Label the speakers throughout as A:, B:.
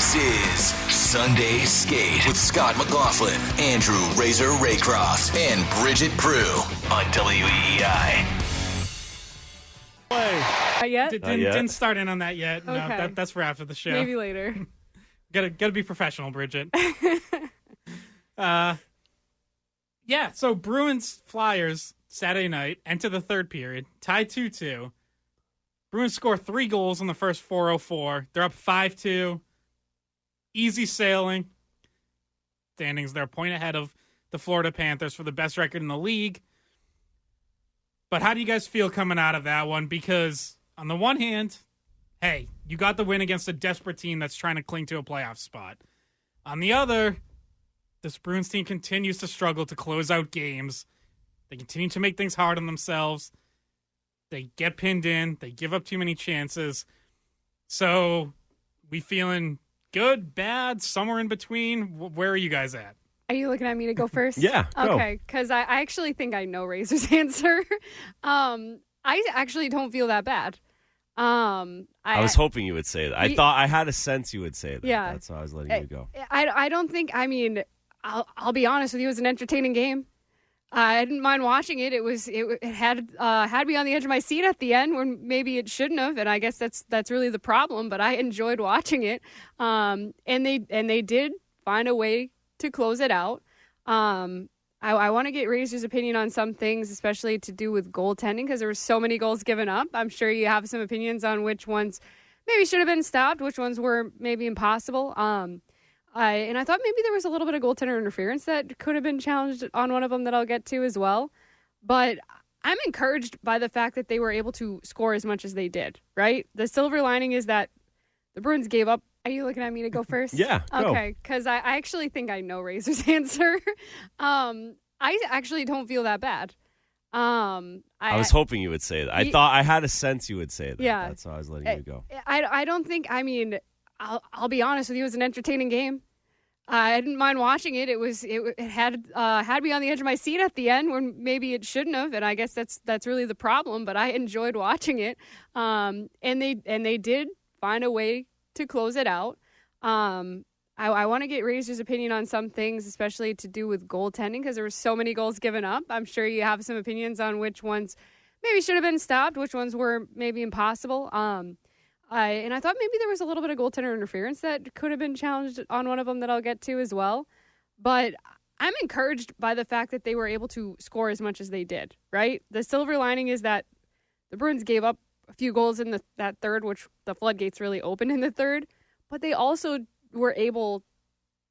A: This is Sunday Skate with Scott McLaughlin, Andrew Razor Raycroft, and Bridgette Proulx on WEEI.
B: Not yet?
C: Didn't start in on that yet.
B: Okay.
C: No, that's for after the show.
B: Maybe later.
C: Gotta be professional, Bridgette. So Bruins Flyers Saturday night enter the third period, tied 2-2. Bruins score 3 goals in the first 4:04. They're up 5-2. Easy sailing. Standings, they're a point ahead of the Florida Panthers for the best record in the league. But how do you guys feel coming out of that one? Because on the one hand, hey, you got the win against a desperate team that's trying to cling to a playoff spot. On the other, this Bruins team continues to struggle to close out games. They continue to make things hard on themselves. They get pinned in. They give up too many chances. So we feeling good, bad, somewhere in between? Where are you guys at?
B: Are you looking at me to go first?
D: Yeah, go.
B: Okay, because I actually think I know Razor's answer. I actually don't feel that bad.
D: I was hoping you would say that. I had a sense you would say that.
B: Yeah.
D: That's why I was letting you go.
B: I don't think, I'll be honest with you, it was an entertaining game. I didn't mind watching it. It had me on the edge of my seat at the end when maybe it shouldn't have, and I guess that's really the problem. But I enjoyed watching it, and they did find a way to close it out. I want to get Razor's opinion on some things, especially to do with goaltending, because there were so many goals given up. I'm sure you have some opinions on which ones maybe should have been stopped, which ones were maybe impossible. And I thought maybe there was a little bit of goaltender interference that could have been challenged on one of them that I'll get to as well. But I'm encouraged by the fact that they were able to score as much as they did, right? The silver lining is that the Bruins gave up. Are you looking at me to go first?
D: Yeah, go.
B: Okay, because I actually think I know Razor's answer. I actually don't feel that bad.
D: I was hoping you would say that. I had a sense you would say that.
B: Yeah.
D: That's why I was letting you go.
B: I don't think, I'll be honest with you, it was an entertaining game. I didn't mind watching it. It had me on the edge of my seat at the end when maybe it shouldn't have, and I guess that's really the problem. But I enjoyed watching it, and they did find a way to close it out. I want to get Razor's opinion on some things, especially to do with goaltending, because there were so many goals given up. I'm sure you have some opinions on which ones maybe should have been stopped, which ones were maybe impossible. And I thought maybe there was a little bit of goaltender interference that could have been challenged on one of them that I'll get to as well. But I'm encouraged by the fact that they were able to score as much as they did, right? The silver lining is that the Bruins gave up a few goals in that third, which the floodgates really opened in the third. But they also were able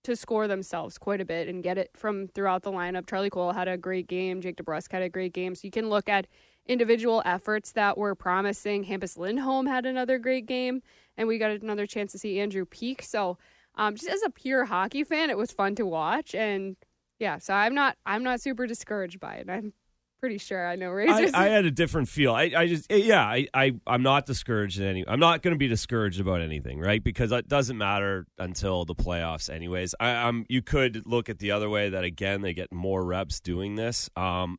B: to score themselves quite a bit and get it from throughout the lineup. Charlie Cole had a great game. Jake DeBrusk had a great game. So you can look at individual efforts that were promising. Hampus Lindholm had another great game, and we got another chance to see Andrew Peeke. So just as a pure hockey fan, it was fun to watch. And yeah, so I'm not super discouraged by it. I'm pretty sure I know Razors.
D: I had a different feel. I'm not discouraged I'm not going to be discouraged about anything, right? Because it doesn't matter until the playoffs anyways. You could look at the other way that, again, they get more reps doing this.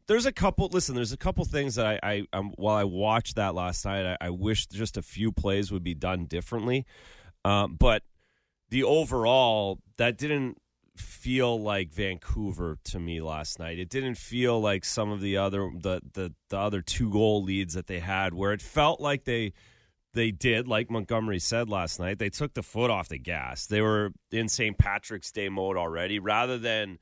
D: There's a couple things that I while I watched that last night, I wish just a few plays would be done differently. But the overall, that didn't feel like Vancouver to me last night. It didn't feel like some of the other 2-goal leads that they had, where it felt like they did, like Montgomery said last night, they took the foot off the gas. They were in St. Patrick's Day mode already, rather than,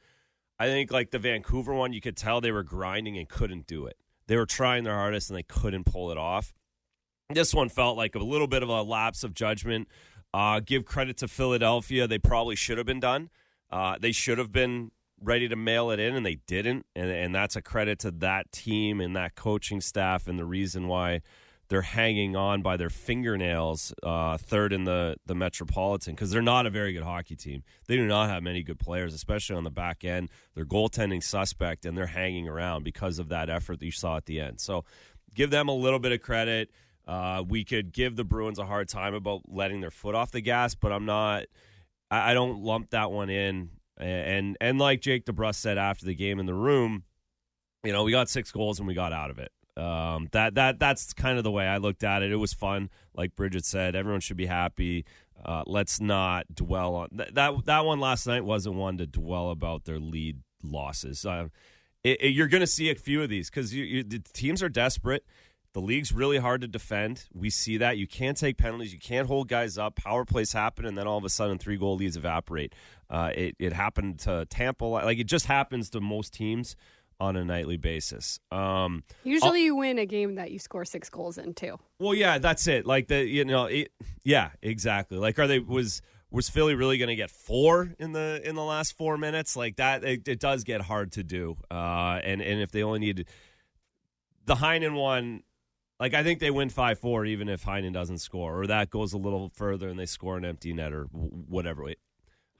D: I think, like the Vancouver one, you could tell they were grinding and couldn't do it. They were trying their hardest and they couldn't pull it off. This one felt like a little bit of a lapse of judgment. Give credit to Philadelphia. They probably should have been done. They should have been ready to mail it in, and they didn't. And that's a credit to that team and that coaching staff, and the reason why they're hanging on by their fingernails, third in the Metropolitan, because they're not a very good hockey team. They do not have many good players, especially on the back end. They're goaltending suspect, and they're hanging around because of that effort that you saw at the end. So give them a little bit of credit. We could give the Bruins a hard time about letting their foot off the gas, but I don't lump that one in. And like Jake DeBrusk said after the game in the room, we got 6 goals and we got out of it. That's kind of the way I looked at it. It was fun. Like Bridgette said, everyone should be happy. let's not dwell on that one last night. Wasn't one to dwell about their lead losses. You're going to see a few of these because the teams are desperate. The league's really hard to defend. We see that. You can't take penalties. You can't hold guys up. Power plays happen, and then all of a sudden 3-goal leads evaporate. It happened to Tampa. Like, it just happens to most teams on a nightly basis.
B: Usually you win a game that you score 6 goals in, too.
D: Well, yeah, that's it. Like, yeah, exactly. Like, was Philly really going to get 4 in the last 4 minutes? Like that, it does get hard to do. And if they only need the Heinen one, like, I think they win 5-4 even if Heinen doesn't score, or that goes a little further and they score an empty net or whatever.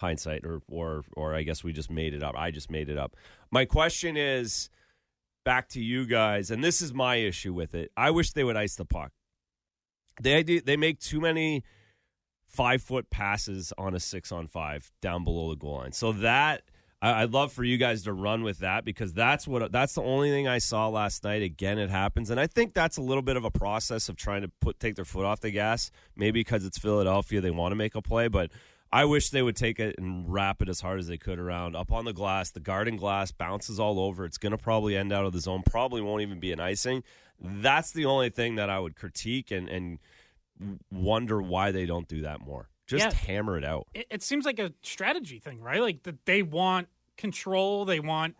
D: Hindsight, or I guess we just made it up. I just made it up. My question is back to you guys, and this is my issue with it. I wish they would ice the puck. They make too many 5-foot passes on a 6-on-5 down below the goal line. So that I'd love for you guys to run with that, because that's the only thing I saw last night. Again, it happens, and I think that's a little bit of a process of trying to take their foot off the gas. Maybe because it's Philadelphia, they want to make a play, but I wish they would take it and wrap it as hard as they could around up on the glass. The garden glass bounces all over. It's going to probably end out of the zone. Probably won't even be an icing. That's the only thing that I would critique and wonder why they don't do that more. Just hammer it out.
C: It seems like a strategy thing, right? Like that they want control. They want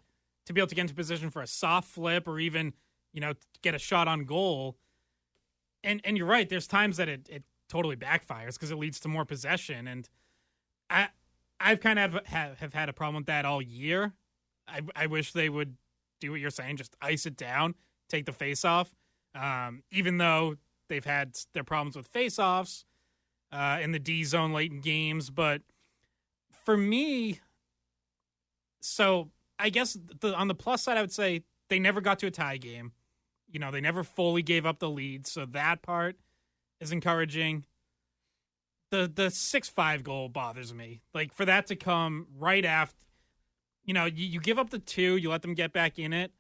C: to be able to get into position for a soft flip or even, get a shot on goal. And you're right. There's times that it totally backfires because it leads to more possession. And I've kind of have had a problem with that all year. I wish they would do what you're saying, just ice it down, take the face-off. Even though they've had their problems with face-offs in the D zone late in games. But for me, so I guess on the plus side, I would say they never got to a tie game. They never fully gave up the lead. So that part is encouraging. The 6-5 goal bothers me. Like, for that to come right after, you give up the 2, you let them get back in it.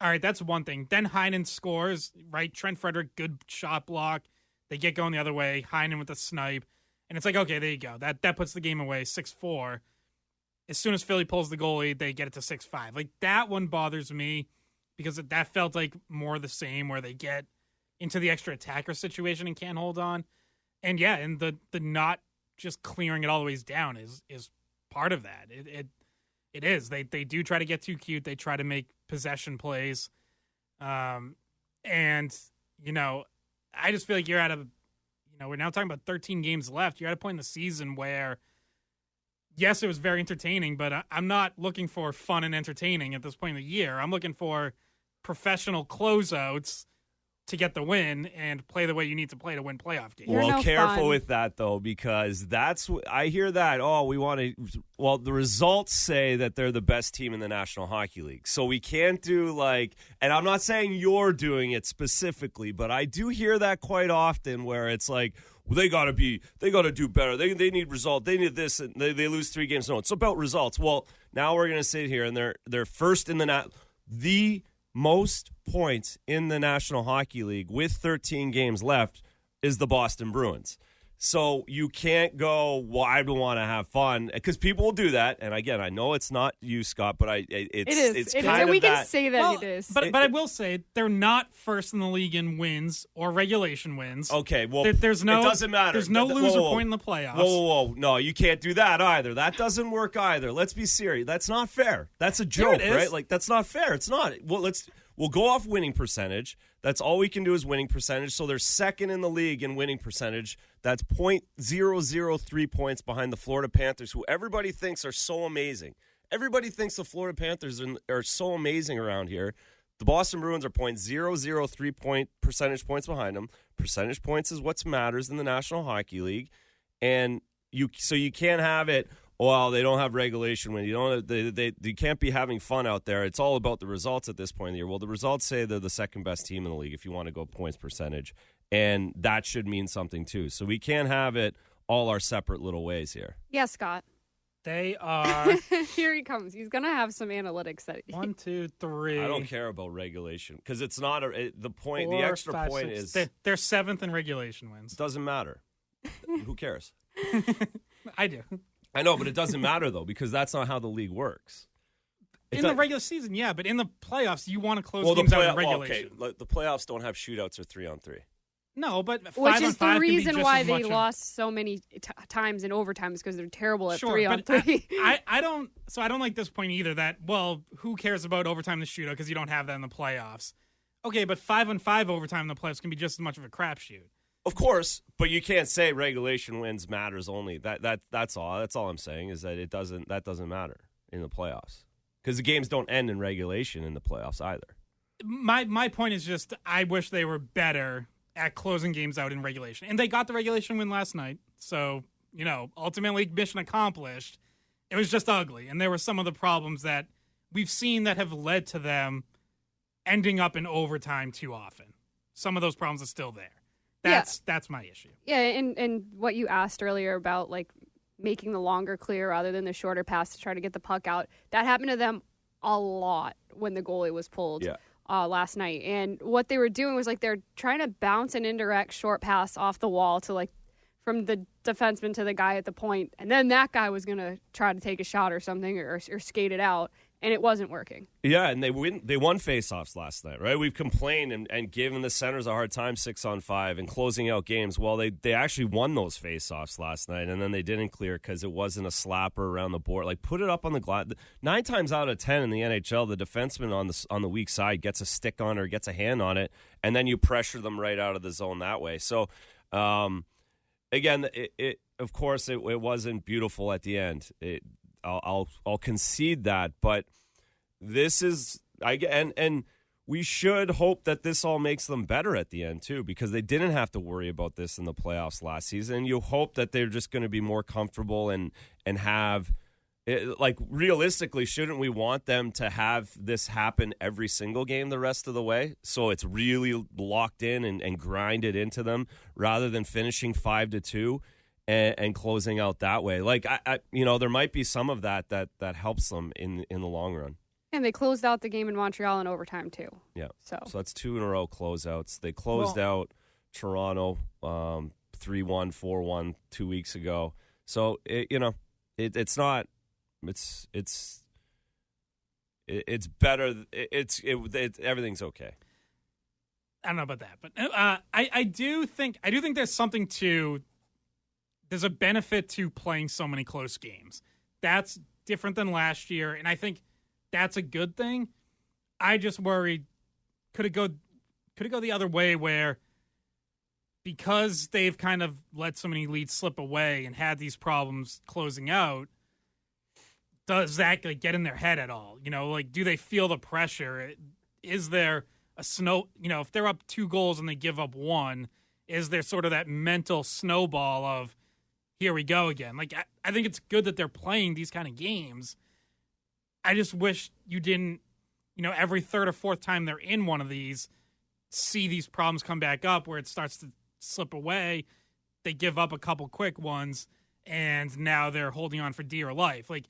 C: All right, that's one thing. Then Heinen scores, right? Trent Frederick, good shot block. They get going the other way. Heinen with a snipe. And it's like, okay, there you go. That puts the game away, 6-4. As soon as Philly pulls the goalie, they get it to 6-5. Like, that one bothers me because that felt like more the same, where they get into the extra attacker situation and can't hold on. And yeah, and the not just clearing it all the ways down is part of that. It is. They do try to get too cute. They try to make possession plays. And, I just feel like you're at we're now talking about 13 games left. You're at a point in the season where, yes, it was very entertaining, but I'm not looking for fun and entertaining at this point in the year. I'm looking for professional closeouts to get the win and play the way you need to play to win playoff games.
D: Well, careful with that, though, because I hear that, the results say that they're the best team in the National Hockey League. So we can't do and I'm not saying you're doing it specifically, but I do hear that quite often where it's like, well, they got to do better. They need results. They need this, and they lose 3 games. No, it's about results. Well, now we're going to sit here, and they're first in the most points in the National Hockey League with 13 games left is the Boston Bruins. So you can't go, well, I don't want to have fun, because people will do that. And again, I know it's not you, Scott, but it is.
B: We can say that it is.
C: But I will say they're not first in the league in wins or regulation wins.
D: Okay, well,
C: it doesn't matter. There's no loser point in the playoffs.
D: Whoa. No, you can't do that either. That doesn't work either. Let's be serious. That's not fair. That's a joke, right? Like, that's not fair. It's not. Well, we'll go off winning percentage. That's all we can do is winning percentage. So they're second in the league in winning percentage. That's .003 points behind the Florida Panthers, who everybody thinks are so amazing. Everybody thinks the Florida Panthers are so amazing around here. The Boston Bruins are .003 percentage points behind them. Percentage points is what matters in the National Hockey League. And you can't have it, well, they don't have regulation win. You can't be having fun out there. It's all about the results at this point in the year. Well, the results say they're the second best team in the league if you want to go points percentage, and that should mean something too. So we can't have it all our separate little ways here.
B: Yeah, Scott.
C: They are.
B: Here he comes. He's gonna have some analytics that.
C: 1, 2, 3.
D: I don't care about regulation because it's not the point.
C: 4,
D: the extra
C: 5,
D: point
C: 6.
D: is
C: They're 7th in regulation wins.
D: Doesn't matter. Who cares?
C: I do.
D: I know, but it doesn't matter, though, because that's not how the league works.
C: In the regular season, yeah, but in the playoffs, you want to close games out in regulation.
D: Okay, the playoffs don't have shootouts or 3-on-3.
C: No, but 5-on-5
B: which is the reason why they
C: of...
B: lost so many times in overtime is because they're terrible at
C: sure,
B: 3-on-3.
C: I don't like this point either that, well, who cares about overtime in the shootout because you don't have that in the playoffs. Okay, but 5-on-5 overtime in the playoffs can be just as much of a crapshoot.
D: Of course, but you can't say regulation wins matters only. That's all. That's all I'm saying is that that doesn't matter in the playoffs because the games don't end in regulation in the playoffs either.
C: My point is just I wish they were better at closing games out in regulation, and they got the regulation win last night. So ultimately mission accomplished. It was just ugly, and there were some of the problems that we've seen that have led to them ending up in overtime too often. Some of those problems are still there. That's my issue.
B: Yeah, and what you asked earlier about like making the longer clear rather than the shorter pass to try to get the puck out, that happened to them a lot when the goalie was pulled last night. And what they were doing was like they're trying to bounce an indirect short pass off the wall to like from the defenseman to the guy at the point, and then that guy was going to try to take a shot or something or skate it out. And it wasn't working. Yeah,
D: and they won faceoffs last night, right? We've complained and given the centers a hard time 6-on-5 and closing out games. Well, they actually won those faceoffs last night, and then they didn't clear because it wasn't a slapper around the board. Like, put it up on the glass. 9 times out of 10 in the NHL, the defenseman on the weak side gets a stick on it or gets a hand on it, and then you pressure them right out of the zone that way. So, again, it of course, it wasn't beautiful at the end. I'll concede that, but this is and we should hope that this all makes them better at the end too, because they didn't have to worry about this in the playoffs last season. You hope that they're just going to be more comfortable and have like realistically, shouldn't we want them to have this happen every single game the rest of the way? So it's really locked in and grinded into them rather than finishing 5-2. And closing out that way. Like, I there might be some of that helps them in the long run.
B: And they closed out the game in Montreal in overtime, too.
D: Yeah. So that's 2 in a row closeouts. They closed out Toronto 3-1, 4-1 2 weeks ago. So, it's not – it's better. Everything's okay.
C: I don't know about that. But I do think there's something to – there's a benefit to playing so many close games. That's different than last year, and I think that's a good thing. I just worried, could it go the other way where because they've kind of let so many leads slip away and had these problems closing out, does that get in their head at all? Do they feel the pressure? Is there a if they're up 2 goals and they give up 1, is there sort of that mental snowball of, here we go again? Like, I think it's good that they're playing these kind of games. I just wish you didn't, every third or fourth time they're in one of these, see these problems come back up where it starts to slip away. They give up a couple quick ones, and now they're holding on for dear life. Like,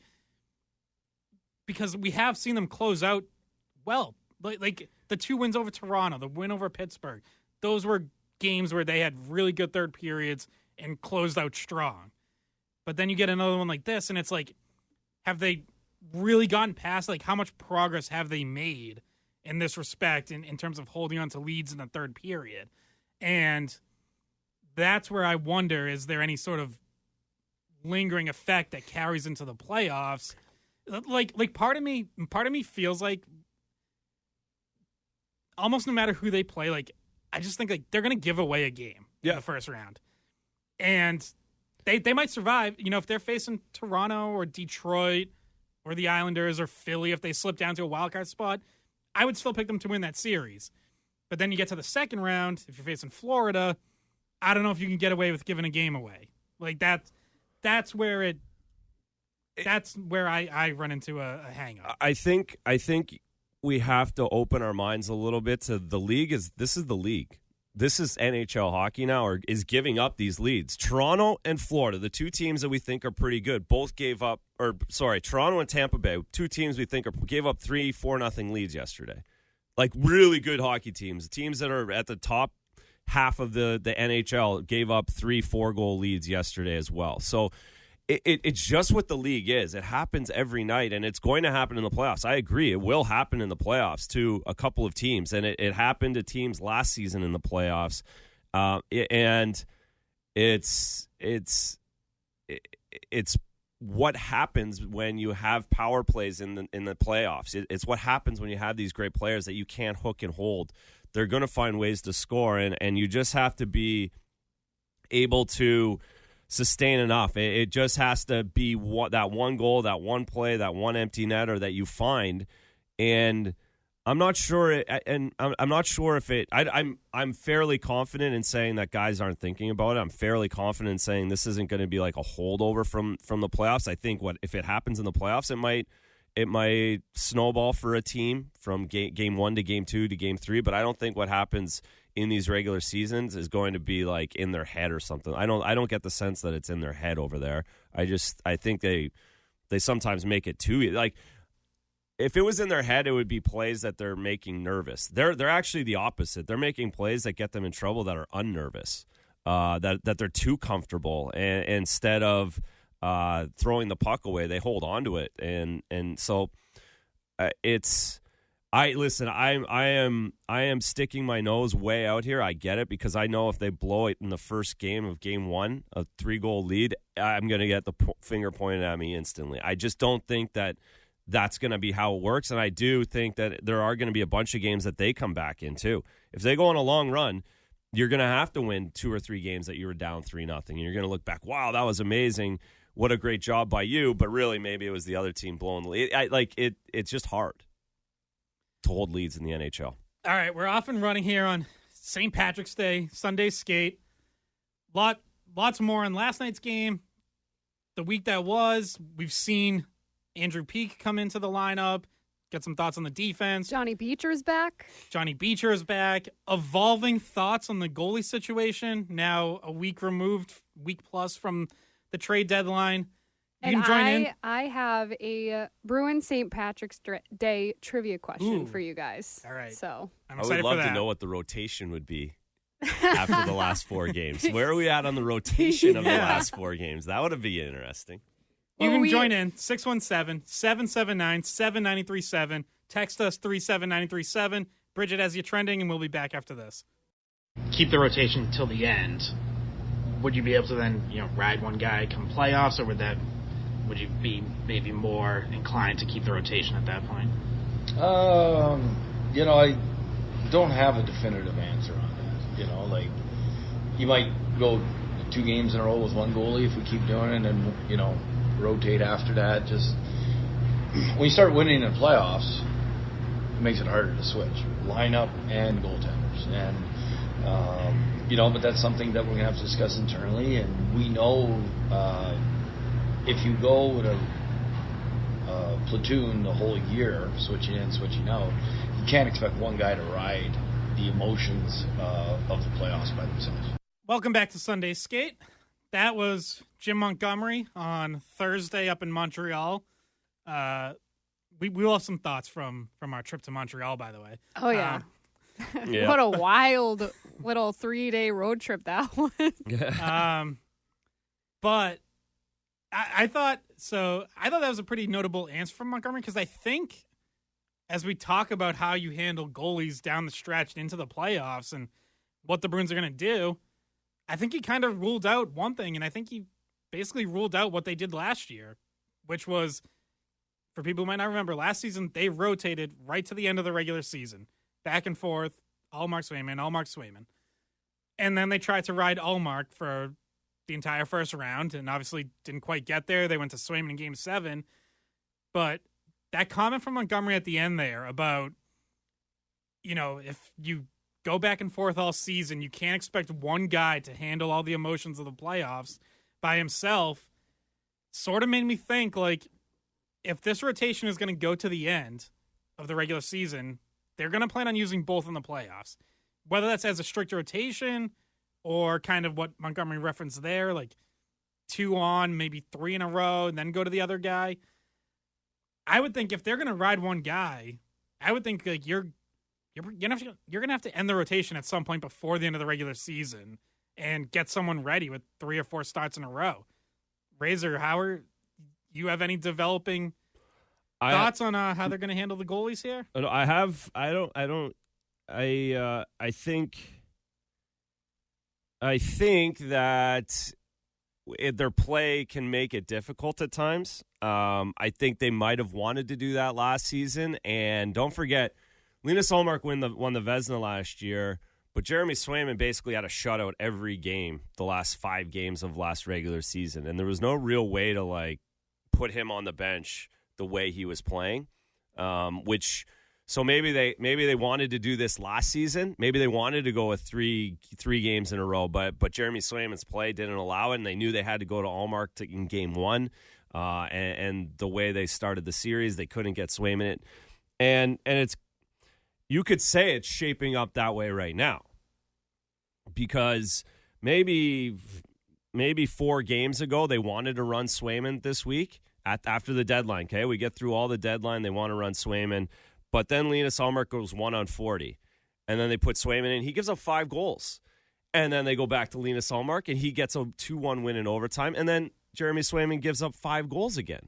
C: because we have seen them close out well. Like the 2 wins over Toronto, the win over Pittsburgh. Those were games where they had really good third periods and closed out strong. But then you get another one like this, and it's like, have they really gotten past, like, how much progress have they made in this respect in terms of holding on to leads in the third period? And that's where I wonder, is there any sort of lingering effect that carries into the playoffs? Like part of me feels like almost no matter who they play, like, I just think like they're going to give away a game in the first round. And they might survive. If they're facing Toronto or Detroit or the Islanders or Philly, if they slip down to a wild card spot, I would still pick them to win that series. But then you get to the second round, if you're facing Florida, I don't know if you can get away with giving a game away. Like that's where I run into a hang-up.
D: I think we have to open our minds a little bit to the league. This is the league. This is NHL hockey now, or is giving up these leads. Toronto and Florida, the 2 teams that we think are pretty good, both gave up, Toronto and Tampa Bay, 2 teams we think gave up 3-4-0 leads yesterday. Like, really good hockey teams that are at the top half of the NHL gave up 3-4 goal leads yesterday as well. So it's just what the league is. It happens every night, and it's going to happen in the playoffs. I agree. It will happen in the playoffs to a couple of teams, and it happened to teams last season in the playoffs. And it's what happens when you have power plays in the playoffs. It's what happens when you have these great players that you can't hook and hold. They're going to find ways to score, and you just have to be able to sustain enough. It just has to be that one goal, that one play, that one empty netter that you find. And I'm not sure, I'm not sure if it. I'm fairly confident in saying that guys aren't thinking about it. I'm fairly confident in saying this isn't going to be like a holdover from the playoffs. I think if it happens in the playoffs, it might snowball for a team from game 1 to game 2 to game 3. But I don't think what happens in these regular seasons is going to be like in their head or something. I don't get the sense that it's in their head over there. I think they sometimes make it too like. If it was in their head, it would be plays that they're making nervous. They're actually the opposite. They're making plays that get them in trouble that are unnervous, that they're too comfortable, and instead of throwing the puck away, they hold on to it, and so it's. I am sticking my nose way out here. I get it because I know if they blow it in the first game of game 1, a 3-goal lead, I'm going to get the finger pointed at me instantly. I just don't think that that's going to be how it works. And I do think that there are going to be a bunch of games that they come back in too. If they go on a long run, you're going to have to win 2 or 3 games that you were down 3-0. And you're going to look back, wow, that was amazing. What a great job by you. But really, maybe it was the other team blowing the lead. It's just hard to hold leads in the NHL.
C: All right, we're off and running here on St. Patrick's Day, Sunday skate. Lots more on last night's game. The week that was, we've seen Andrew Peeke come into the lineup, get some thoughts on the defense.
B: Johnny Beecher's back.
C: Evolving thoughts on the goalie situation, now a week plus from the trade deadline. You
B: And
C: can join in.
B: I have a Bruin St. Patrick's Day trivia question for you guys.
C: All right.
B: So
C: I'm
D: I
C: excited
D: would love
C: for that.
D: to know what the rotation would be after the last 4 games. Where are we at on the rotation of the last 4 games? That would be interesting.
C: You
B: Well,
C: can join in 617-779-7937. Text us 37937. Bridgette has you trending, and we'll be back after this.
E: Keep the rotation till the end. Would you be able to then, ride one guy come playoffs, or would you be maybe more inclined to keep the rotation at that point?
F: I don't have a definitive answer on that. You might go 2 games in a row with one goalie if we keep doing it, and rotate after that. Just when you start winning in playoffs, it makes it harder to switch lineup and goaltenders, and but that's something that we're gonna have to discuss internally. And we know if you go with a platoon the whole year, switching in, switching out, you can't expect one guy to ride the emotions of the playoffs by themselves.
C: Welcome back to Sunday Skate. That was Jim Montgomery on Thursday up in Montreal. We will have some thoughts from our trip to Montreal, by the way.
B: Oh, yeah.
D: Yeah.
B: What a wild little 3-day road trip that was.
C: But I thought that was a pretty notable answer from Montgomery, because I think as we talk about how you handle goalies down the stretch and into the playoffs and what the Bruins are going to do, I think he kind of ruled out one thing, and I think he basically ruled out what they did last year, which was, for people who might not remember, last season they rotated right to the end of the regular season, back and forth, Allmark Swayman. And then they tried to ride Allmark for the entire first round, and obviously didn't quite get there. They went to Swayman in Game 7. But that comment from Montgomery at the end there about, if you go back and forth all season, you can't expect one guy to handle all the emotions of the playoffs by himself, sort of made me think, like, if this rotation is going to go to the end of the regular season, they're going to plan on using both in the playoffs. Whether that's as a strict rotation or kind of what Montgomery referenced there, like 2 on, maybe 3 in a row, and then go to the other guy. I would think if they're going to ride one guy, I would think like you're you're gonna have to end the rotation at some point before the end of the regular season and get someone ready with 3 or 4 starts in a row. Razor, you have any developing thoughts on how they're going to handle the goalies here?
D: I think that their play can make it difficult at times. I think they might have wanted to do that last season. And don't forget, Linus Ullmark won the Vezina last year, but Jeremy Swayman basically had a shutout every game the last 5 games of last regular season. And there was no real way to put him on the bench the way he was playing, so maybe they wanted to do this last season. Maybe they wanted to go with three games in a row, but Jeremy Swayman's play didn't allow it, and they knew they had to go to Ullmark in game 1. And the way they started the series, they couldn't get Swayman in. And it's, you could say it's shaping up that way right now, because maybe 4 games ago they wanted to run Swayman this week after the deadline. Okay, we get through all the deadline, they want to run Swayman. But then Linus Ullmark goes 1-on-40. And then they put Swayman in. He gives up 5 goals. And then they go back to Linus Ullmark, and he gets a 2-1 win in overtime. And then Jeremy Swayman gives up 5 goals again.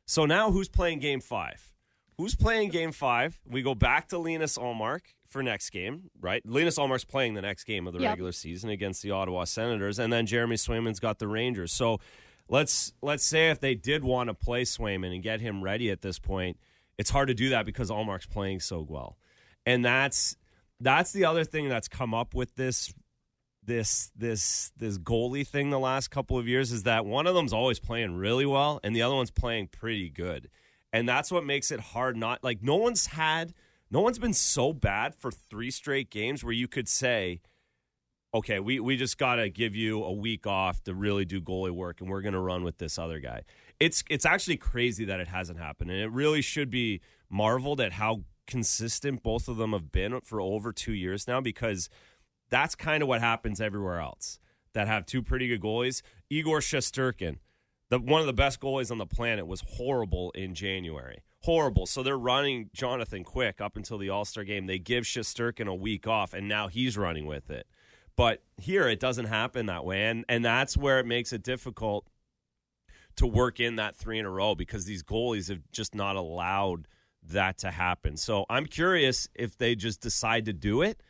D: So now who's playing Game 5? Who's playing Game 5? We go back to Linus Ullmark for next game, right? Linus Ullmark's playing the next game of the regular season against the Ottawa Senators. And then Jeremy Swayman's got the Rangers. So let's say if they did want to play Swayman and get him ready at this point, it's hard to do that because Ullmark's playing so well. And that's the other thing that's come up with this goalie thing the last couple of years, is that one of them's always playing really well and the other one's playing pretty good. And that's what makes it hard. No one's been so bad for 3 straight games where you could say, okay, we just got to give you a week off to really do goalie work, and we're going to run with this other guy. It's actually crazy that it hasn't happened, and it really should be marveled at how consistent both of them have been for over 2 years now, because that's kind of what happens everywhere else that have 2 pretty good goalies. Igor Shesterkin, one of the best goalies on the planet, was horrible in January. Horrible. So they're running Jonathan Quick up until the All-Star game. They give Shesterkin a week off, and now he's running with it. But here it doesn't happen that way, and that's where it makes it difficult to work in that 3 in a row, because these goalies have just not allowed that to happen. So I'm curious if they just decide to do it,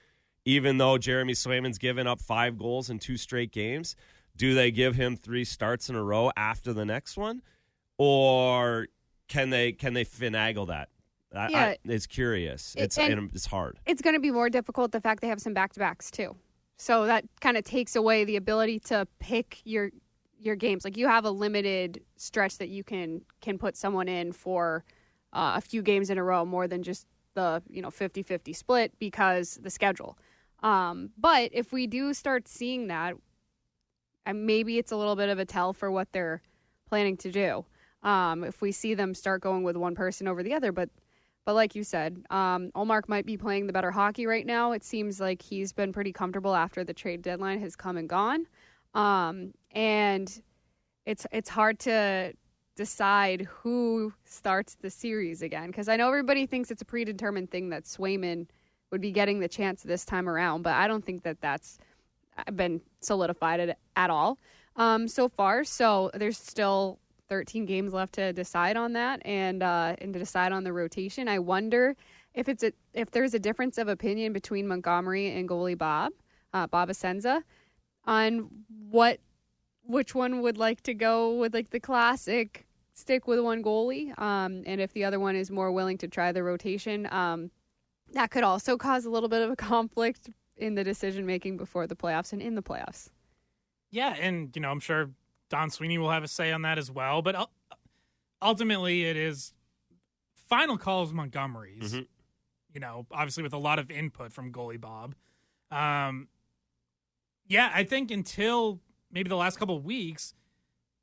D: even though Jeremy Swayman's given up 5 goals in 2 straight games. Do they give him 3 starts in a row after the next one, or can they finagle that? It's curious. It's hard. It's
B: going to be more difficult the fact they have some back-to-backs too. So that kind of takes away the ability to pick your games. Like, you have a limited stretch that you can put someone in for a few games in a row, more than just the 50-50 split, because the schedule. But if we do start seeing that, and maybe it's a little bit of a tell for what they're planning to do. If we see them start going with one person over the other, but like you said, Ullmark might be playing the better hockey right now. It seems like he's been pretty comfortable after the trade deadline has come and gone. And it's hard to decide who starts the series again, because I know everybody thinks it's a predetermined thing that Swayman would be getting the chance this time around, but I don't think that that's been solidified at all so far. So there's still 13 games left to decide on that, and to decide on the rotation. I wonder if there's a difference of opinion between Montgomery and goalie Bob Essensa on which one would like to go with, like, the classic stick with one goalie, and if the other one is more willing to try the rotation. That could also cause a little bit of a conflict in the decision making before the playoffs and in the playoffs.
C: Yeah, and I'm sure Don Sweeney will have a say on that as well, but ultimately it is final call is Montgomery's. Mm-hmm. Obviously with a lot of input from goalie Bob. Yeah, I think until maybe the last couple of weeks,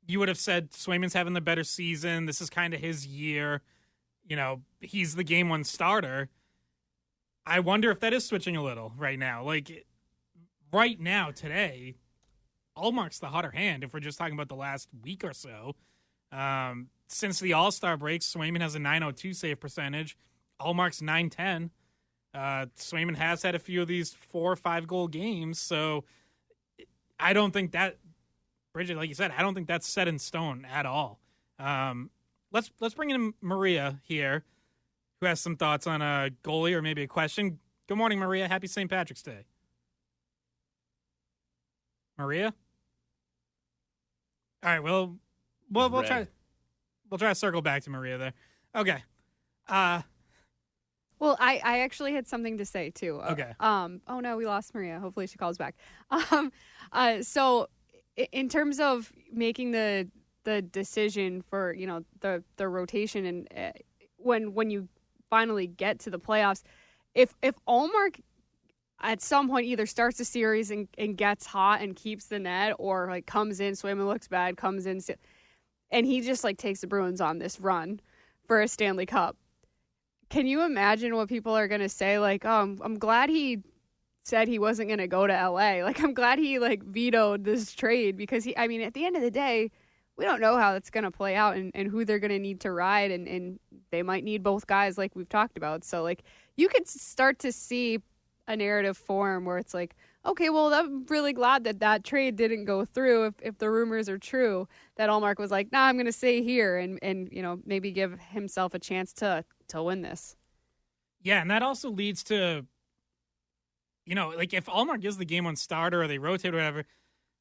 C: you would have said Swayman's having the better season. This is kind of his year. He's the game 1 starter. I wonder if that is switching a little right now. Like, right now, today, Ullmark's the hotter hand if we're just talking about the last week or so. Since the All-Star break, Swayman has a .902 save percentage. Ullmark's .910. Swayman has had a few of these 4 or 5 goal games, so I don't think that, Bridgette, like you said, I don't think that's set in stone at all. Let's bring in Maria here, who has some thoughts on a goalie or maybe a question. Good morning, Maria. Happy St. Patrick's Day. Maria? All right, we'll try to circle back to Maria there. Okay.
B: Well, I actually had something to say too.
C: Okay.
B: Oh no, we lost Maria. Hopefully she calls back. So in terms of making the decision for, you know, the rotation and when you finally get to the playoffs, if Ullmark at some point either starts a series and gets hot and keeps the net, or like comes in, Swayman looks bad, comes in, and he just like takes the Bruins on this run for a Stanley Cup. Can you imagine what people are going to say? Like, oh, I'm glad he said he wasn't going to go to LA. Like, I'm glad he like vetoed this trade, because at the end of the day, we don't know how it's going to play out and who they're going to need to ride. And they might need both guys like we've talked about. So like you could start to see a narrative form where it's like, okay, well, I'm really glad that trade didn't go through if the rumors are true, that Ullmark was like, nah, I'm going to stay here and, you know, maybe give himself a chance to win this.
C: Yeah, and that also leads to, you know, like if Ullmark gives the game one starter or they rotate or whatever,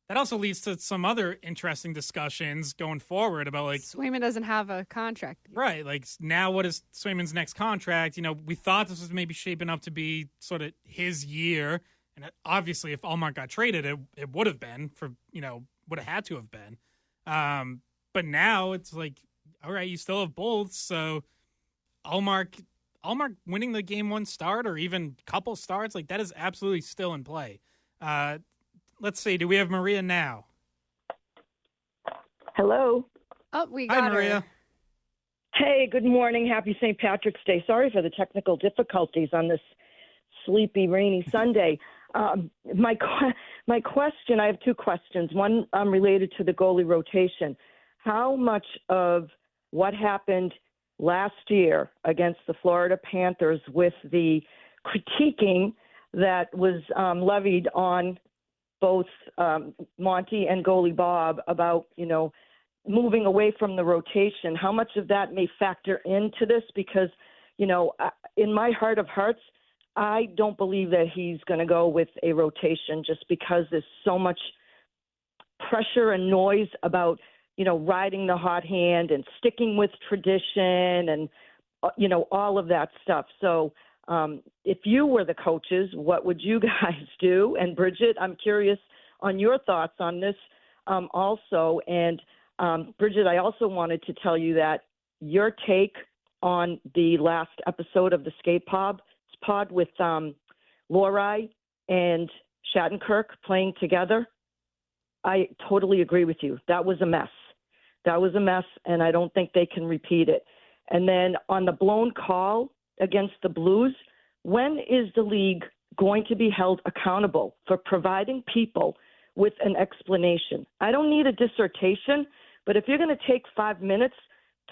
C: that also leads to some other interesting discussions going forward about like
B: Swayman doesn't have a contract.
C: Right. Like now what is Swayman's next contract? You know, we thought this was maybe shaping up to be sort of his year. And obviously if Ullmark got traded, it would have been for, you know, would have had to have been. But now it's like, all right, you still have both. So Ullmark winning the game one start or even couple starts, like that is absolutely still in play. Let's see. Do we have Maria now?
G: Hello.
B: Oh, we got
C: Hi, Maria.
B: her.
G: Hey, good morning. Happy St. Patrick's Day. Sorry for the technical difficulties on this sleepy, rainy Sunday. My question, I have 2 questions. One related to the goalie rotation. How much of what happened last year against the Florida Panthers with the critiquing that was levied on both Monty and goalie Bob about, you know, moving away from the rotation, how much of that may factor into this? Because, you know, in my heart of hearts, I don't believe that he's going to go with a rotation just because there's so much pressure and noise about, you know, riding the hot hand and sticking with tradition and, you know, all of that stuff. So if you were the coaches, what would you guys do? And Bridgette, I'm curious on your thoughts on this also. And Bridgette, I also wanted to tell you that your take on the last episode of the Skate Pod with Lohrei and Shattenkirk playing together, I totally agree with you. That was a mess. That was a mess, and I don't think they can repeat it. And then on the blown call against the Blues, when is the league going to be held accountable for providing people with an explanation? I don't need a dissertation, but if you're going to take 5 minutes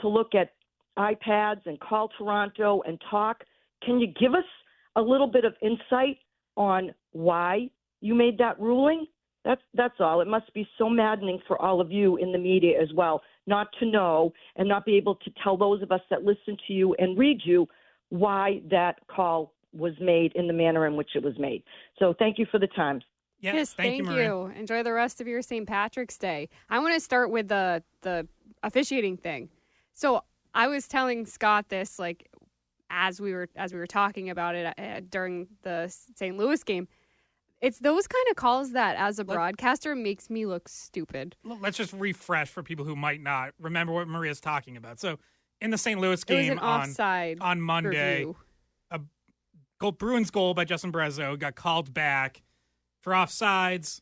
G: to look at iPads and call Toronto and talk, can you give us a little bit of insight on why you made that ruling? That's all. It must be so maddening for all of you in the media as well, not to know and not be able to tell those of us that listen to you and read you why that call was made in the manner in which it was made. So thank you for the time.
C: Yes, thank you, Maria.
B: Enjoy the rest of your St. Patrick's Day. I want to start with the officiating thing. So I was telling Scott this, like, as we were talking about it during the St. Louis game. It's those kind of calls that, as a broadcaster, makes me look stupid.
C: Let's just refresh for people who might not remember what Maria's talking about. So, in the St. Louis game on Monday, a Bruins goal by Justin Brezzo got called back for offsides.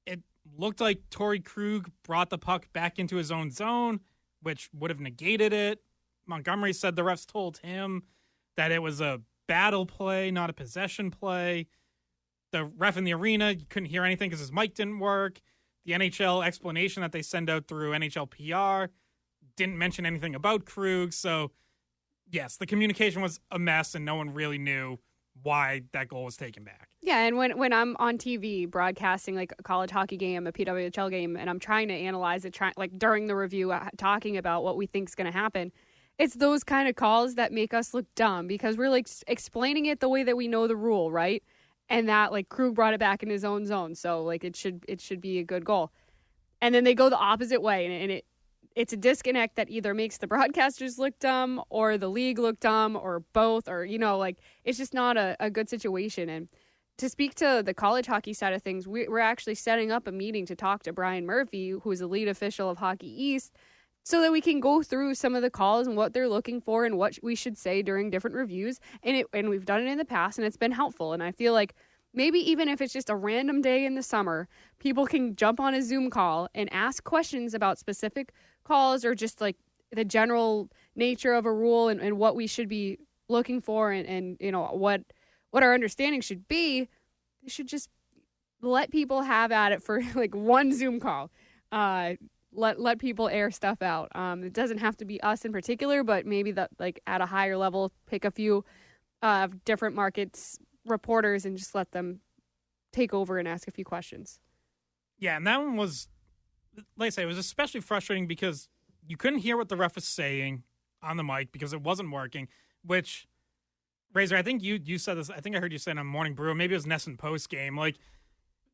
C: It looked like Torrey Krug brought the puck back into his own zone, which would have negated it. Montgomery said the refs told him that it was a battle play, not a possession play. The ref in the arena, you couldn't hear anything because his mic didn't work. The NHL explanation that they send out through NHL PR didn't mention anything about Krug. So, yes, the communication was a mess and no one really knew why that goal was taken back.
B: Yeah, and when I'm on TV broadcasting like a college hockey game, a PWHL game, and I'm trying to analyze it, like during the review, talking about what we think is going to happen, it's those kind of calls that make us look dumb because we're like explaining it the way that we know the rule, right? And that like Krug brought it back in his own zone, so like it should be a good goal. And then they go the opposite way, and it's a disconnect that either makes the broadcasters look dumb or the league look dumb or both, or, like it's just not a good situation. And to speak to the college hockey side of things, we're actually setting up a meeting to talk to Brian Murphy, who is the lead official of Hockey East, so that we can go through some of the calls and what they're looking for and what we should say during different reviews. And we've done it in the past, and it's been helpful. And I feel like maybe even if it's just a random day in the summer, people can jump on a Zoom call and ask questions about specific calls or just like the general nature of a rule and what we should be looking for and what our understanding should be. You should just let people have at it for like one Zoom call. Let people air stuff out. It doesn't have to be us in particular, but maybe that like at a higher level, pick a few different markets reporters and just let them take over and ask a few questions.
C: Yeah, and that one was, like I say, it was especially frustrating because you couldn't hear what the ref was saying on the mic because it wasn't working, which, Razor, I think you said this, I think I heard you say it on Morning Brew, maybe it was Nesson post game, like,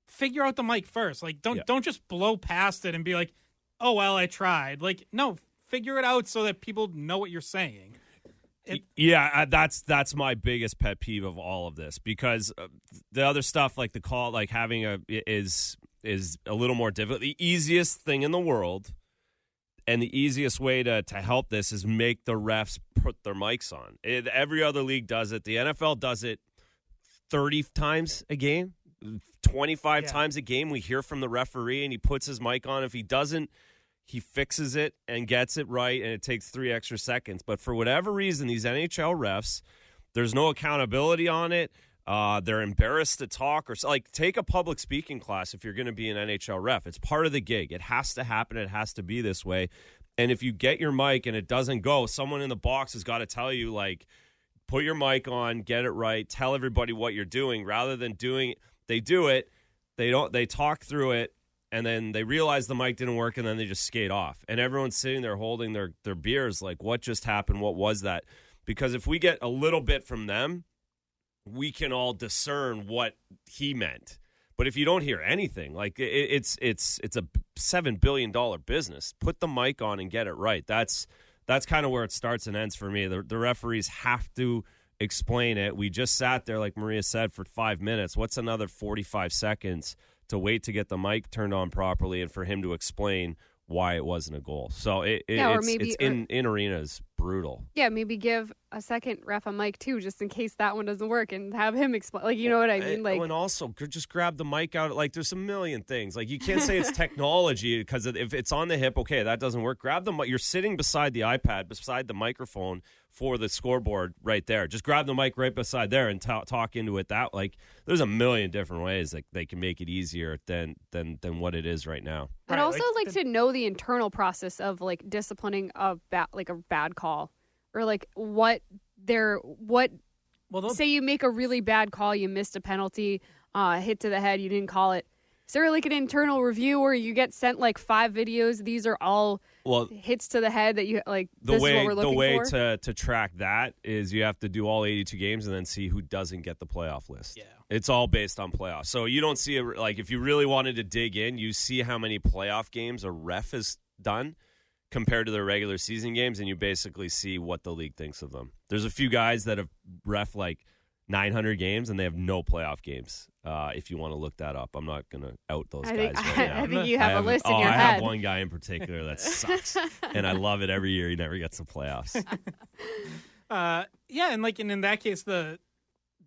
C: figure out the mic first. Like, don't just blow past it and be like, oh, well, I tried. Like, no, figure it out so that people know what you're saying.
D: That's my biggest pet peeve of all of this, because the other stuff like the call, like having is a little more difficult. The easiest thing in the world and the easiest way to help this is make the refs put their mics on. Every other league does it. The NFL does it 30 times a game, 25 times a game. We hear from the referee and he puts his mic on. If he doesn't, he fixes it and gets it right, and it takes 3 extra seconds. But for whatever reason, these NHL refs, there's no accountability on it. They're embarrassed to talk or like take a public speaking class if you're going to be an NHL ref. It's part of the gig. It has to happen. It has to be this way. And if you get your mic and it doesn't go, someone in the box has got to tell you, like, put your mic on, get it right, tell everybody what you're doing. Rather than doing, they do it, they talk through it, and then they realize the mic didn't work, and then they just skate off. And everyone's sitting there holding their beers like, what just happened? What was that? Because if we get a little bit from them, we can all discern what he meant. But if you don't hear anything, like it's a $7 billion business. Put the mic on and get it right. That's kind of where it starts and ends for me. The referees have to explain it. We just sat there, like Maria said, for 5 minutes. What's another 45 seconds to wait to get the mic turned on properly and for him to explain why it wasn't a goal? So it's in arenas brutal.
B: Yeah, maybe give a second ref a mic too, just in case that one doesn't work, and have him explain. Like, you know what I mean? Like,
D: and also just grab the mic out. Like, there's a million things. Like, you can't say it's technology because if it's on the hip, okay, that doesn't work. Grab the mic. You're sitting beside the iPad, beside the microphone for the scoreboard right there. Just grab the mic right beside there and talk into it. That, like, there's a million different ways that they can make it easier than what it is right now.
B: I'd also like to know the internal process of like disciplining a bad call, or like say you make a really bad call, you missed a penalty, hit to the head, you didn't call it. Is there like an internal review where you get sent like 5 videos? These are all hits to the head that you like. This is what we're looking for.
D: The way to track that is you have to do all 82 games and then see who doesn't get the playoff list. Yeah, it's all based on playoffs. So you don't see like if you really wanted to dig in, you see how many playoff games a ref has done compared to their regular season games, and you basically see what the league thinks of them. There's a few guys that have ref like 900 games, and they have no playoff games. If you want to look that up, I'm not going to out those guys right now.
B: I think you have a list in your head.
D: I have one guy in particular that sucks, and I love it every year. He never gets the playoffs.
C: And in that case, the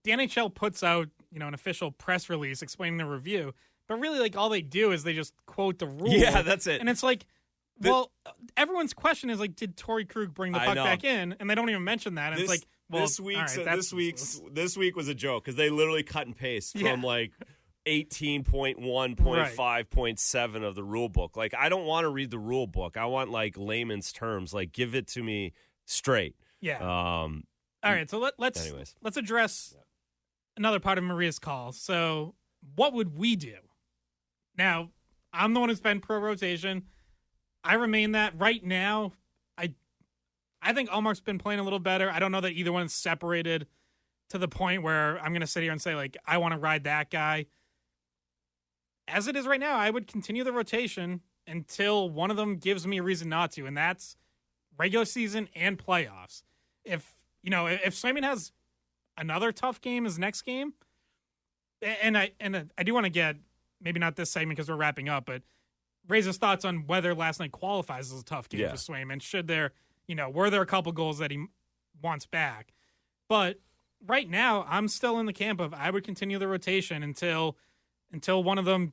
C: NHL puts out an official press release explaining the review, but really, like, all they do is they just quote the rule.
D: Yeah, that's it.
C: And it's like, everyone's question is like, did Torrey Krug bring the puck back in? And they don't even mention that. And it's like, well, this
D: week was a joke because they literally cut and paste from like 18.1.5.7 of the rule book. Like, I don't want to read the rule book. I want like layman's terms. Like, give it to me straight.
C: Yeah. All right. So let's address another part of Maria's call. So what would we do? Now, I'm the one who's been pro rotation. I remain that right now. I think Ullmark's been playing a little better. I don't know that either one's separated to the point where I'm going to sit here and say, like, I want to ride that guy. As it is right now, I would continue the rotation until one of them gives me a reason not to, and that's regular season and playoffs. If Swayman has another tough game his next game, and I do want to get, maybe not this segment because we're wrapping up, but raise his thoughts on whether last night qualifies as a tough game for Swayman. Should there, were there a couple goals that he wants back? But right now, I'm still in the camp of I would continue the rotation until one of them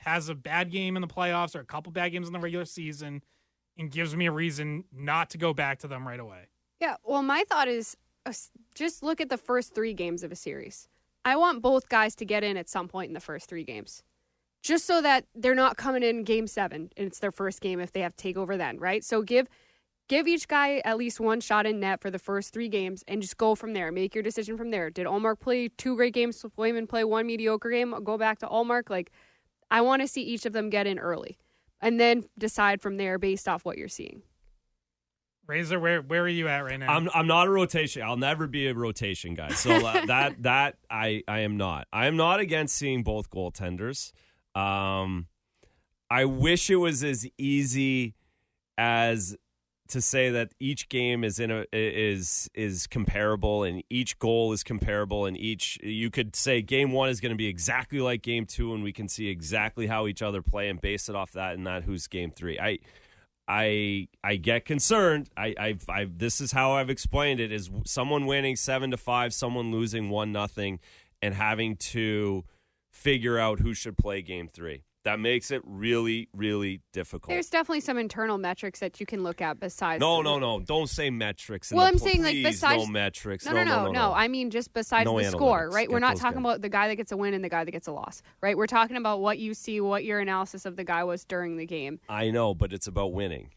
C: has a bad game in the playoffs or a couple bad games in the regular season and gives me a reason not to go back to them right away.
B: Yeah, well, my thought is just look at the first 3 games of a series. I want both guys to get in at some point in the first 3 games, just so that they're not coming in game 7 and it's their first game if they have to take over then, right? So give each guy at least one shot in net for the first 3 games and just go from there. Make your decision from there. Did Ullmark play 2 great games? Swayman play 1 mediocre game? Go back to Ullmark. Like, I want to see each of them get in early and then decide from there based off what you're seeing.
C: Razor, where are you at right now?
D: I'm not a rotation. I'll never be a rotation guy. So that I am not. I am not against seeing both goaltenders. I wish it was as easy as to say that each game is comparable and each goal is comparable and you could say game 1 is going to be exactly like game 2 and we can see exactly how each other play and base it off that and that who's game 3. I get concerned. This is how I've explained it: is someone winning 7-5, someone losing 1-0, and having to figure out who should play game 3. That makes it really, really difficult.
B: There's definitely some internal metrics that you can look at besides.
D: No. Don't say metrics.
B: Well, I'm saying like besides
D: no metrics.
B: No. I mean just besides the score, right? We're not talking about the guy that gets a win and the guy that gets a loss, right? We're talking about what you see, what your analysis of the guy was during the game.
D: I know, but it's about winning.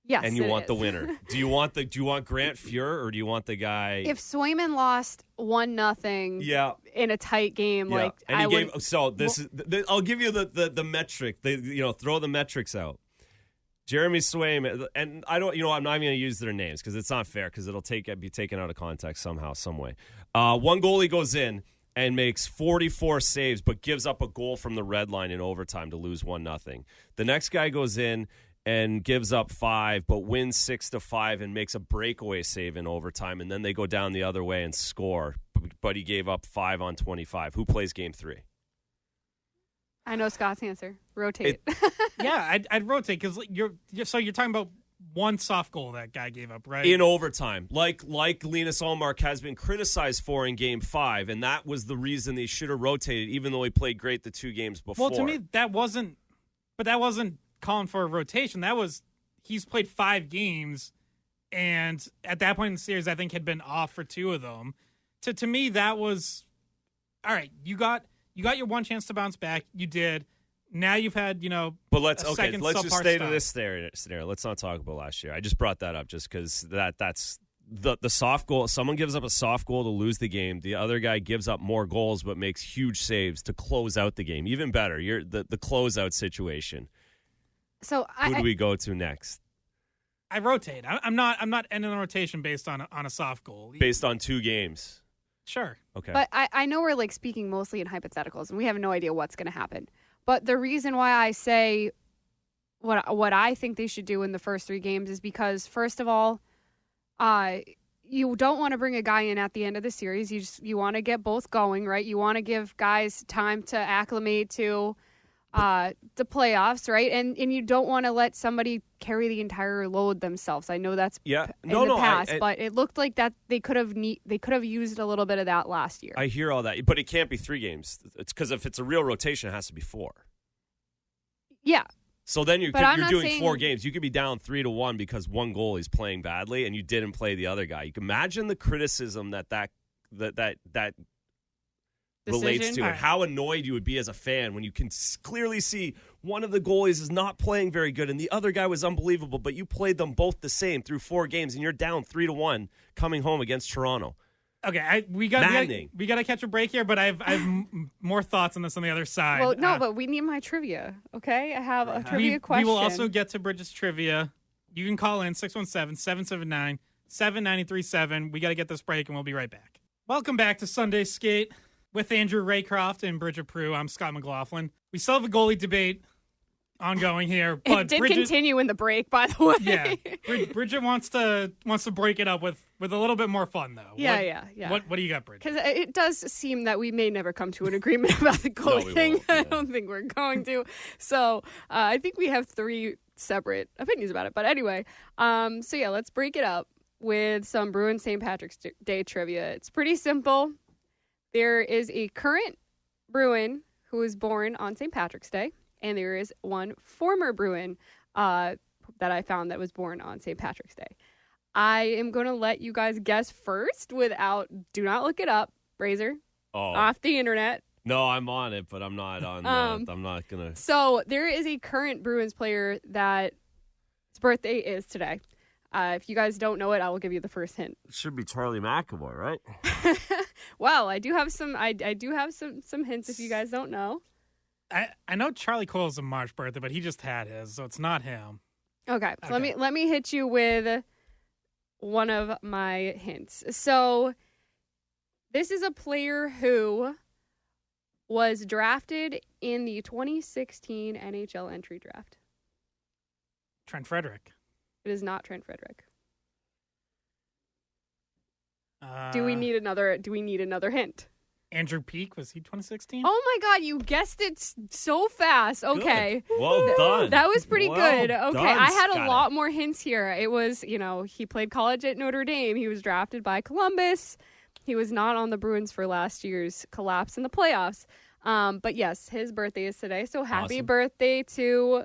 B: Yes,
D: and you want the winner. Do you want Grant Fuhr or do you want the guy?
B: If Swayman lost 1-0, in a tight game, like
D: and
B: I
D: would.
B: Would,
D: so this is. I'll give you the metric. Throw the metrics out. Jeremy Swayman, and I don't. I'm not even going to use their names because it's not fair because it'll be taken out of context somehow, some way. One goalie goes in and makes 44 saves, but gives up a goal from the red line in overtime to lose 1-0. The next guy goes in and gives up 5, but wins 6-5 and makes a breakaway save in overtime, and then they go down the other way and score. But he gave up 5 on 25. Who plays game 3?
B: I know Scott's answer. Rotate.
C: I'd rotate because you're talking about one soft goal that guy gave up, right?
D: In overtime, like Linus Ullmark has been criticized for in game 5, and that was the reason they should have rotated, even though he played great the 2 games before.
C: Well, to me, that wasn't calling for a rotation. That was, he's played 5 games, and at that point in the series, I think had been off for 2 of them. To me, that was all right. You got your one chance to bounce back. You did. Now you've had
D: But let's just stay to this scenario. Let's not talk about last year. I just brought that up just because that's the soft goal. Someone gives up a soft goal to lose the game. The other guy gives up more goals but makes huge saves to close out the game. Even better, you're the closeout situation.
B: So
D: who do we go to next?
C: I rotate. I'm not ending the rotation based on a soft goal.
D: Based on 2 games.
C: Sure.
D: Okay.
B: But I know we're speaking mostly in hypotheticals, and we have no idea what's going to happen. But the reason why I say what I think they should do in the first 3 games is because, first of all, you don't want to bring a guy in at the end of the series. You want to get both going, right? You want to give guys time to acclimate to the playoffs, right? And you don't want to let somebody carry the entire load themselves. I know that's in the past, but it looked like that they could have used a little bit of that last year.
D: I hear all that, but it can't be 3 games. It's because if it's a real rotation, it has to be 4.
B: Yeah.
D: So then you're doing 4 games. You could be down 3-1 because one goalie is playing badly and you didn't play the other guy. You can imagine the criticism that relates to it. How annoyed you would be as a fan when you can clearly see one of the goalies is not playing very good and the other guy was unbelievable, but you played them both the same through 4 games and you're down 3-1 coming home against Toronto.
C: Okay, we got
D: Maddening.
C: to catch a break here, but I have more thoughts on this on the other side.
B: Well, no, but we need my trivia. Okay, I have a trivia question.
C: We will also get to Bridget's trivia. You can call in 617-779-7937. We got to get this break, and we'll be right back. Welcome back to Sunday Skate with Andrew Raycroft and Bridgette Proulx. I'm Scott McLaughlin. We still have a goalie debate ongoing here, but
B: it did continue in the break, by the way.
C: Yeah, Bridgette wants to break it up with a little bit more fun, though.
B: Yeah.
C: What do you got, Bridgette?
B: Because it does seem that we may never come to an agreement about the goalie thing.
D: won't, yeah.
B: I don't think we're going to. So I think we have 3 separate opinions about it. But anyway, let's break it up with some Bruins St. Patrick's Day trivia. It's pretty simple. There is a current Bruin who was born on St. Patrick's Day, and there is one former Bruin that I found that was born on St. Patrick's Day. I am going to let you guys guess first do not look it up, Razor, off the internet.
D: No, I'm on it, but I'm not on. I'm not gonna.
B: So there is a current Bruins player that his birthday is today. If you guys don't know it, I will give you the first hint.
D: It should be Charlie McAvoy, right?
B: Well, I do have some. I do have some hints if you guys don't know.
C: I know Charlie Coyle's a March birthday, but he just had his, so it's not him.
B: Okay, so let me hit you with one of my hints. So this is a player who was drafted in the 2016 NHL entry draft.
C: Trent Frederick.
B: It is not Trent Frederick. Do we need another hint?
C: Andrew Peeke, was he 2016?
B: Oh my God, you guessed it so fast. Okay.
D: Good. Well done.
B: That was pretty good. Okay,
D: done,
B: I had a
D: Scotty.
B: lot more hints here. It was, he played college at Notre Dame. He was drafted by Columbus. He was not on the Bruins for last year's collapse in the playoffs. But yes, his birthday is today. So happy birthday to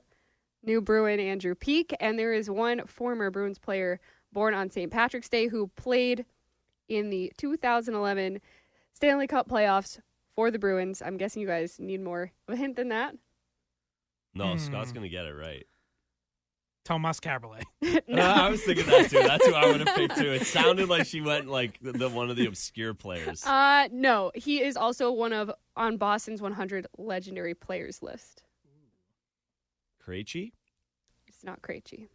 B: new Bruin Andrew Peeke. And there is one former Bruins player born on St. Patrick's Day who played in the 2011 Stanley Cup playoffs for the Bruins. I'm guessing you guys need more of a hint than that.
D: No, Scott's going to get it right.
C: Thomas Caberlet.
B: No.
D: I was thinking that too. That's who I would have picked too. It sounded like she went like the one of the obscure players.
B: No, he is also on Boston's 100 legendary players list.
D: Krejci?
B: It's not Krejci.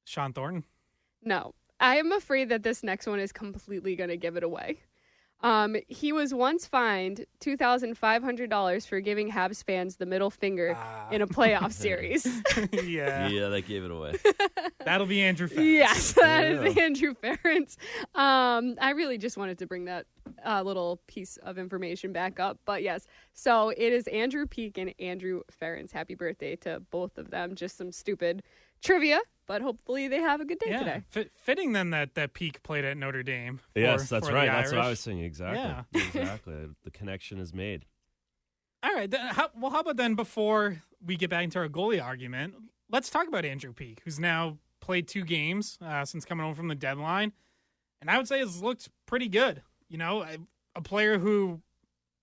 C: Sean Thornton.
B: No, I am afraid that this next one is completely going to give it away. He was once fined $2,500 for giving Habs fans the middle finger in a playoff series.
C: Yeah,
D: that gave it away.
C: That'll be Andrew Ferentz.
B: Yes, that is Andrew Ferentz. I really just wanted to bring that little piece of information back up. But yes, so it is Andrew Peeke and Andrew Ferentz. Happy birthday to both of them. Just some stupid trivia, but hopefully they have a good day today.
C: Fitting then that Peeke played at Notre Dame.
D: Yes, that's right. That's what I
C: Irish.
D: was saying. Exactly.
C: Yeah.
D: Exactly. The connection is made.
C: All right. How about then before we get back into our goalie argument, let's talk about Andrew Peeke, who's now played 2 games since coming home from the deadline. And I would say has looked pretty good. A player who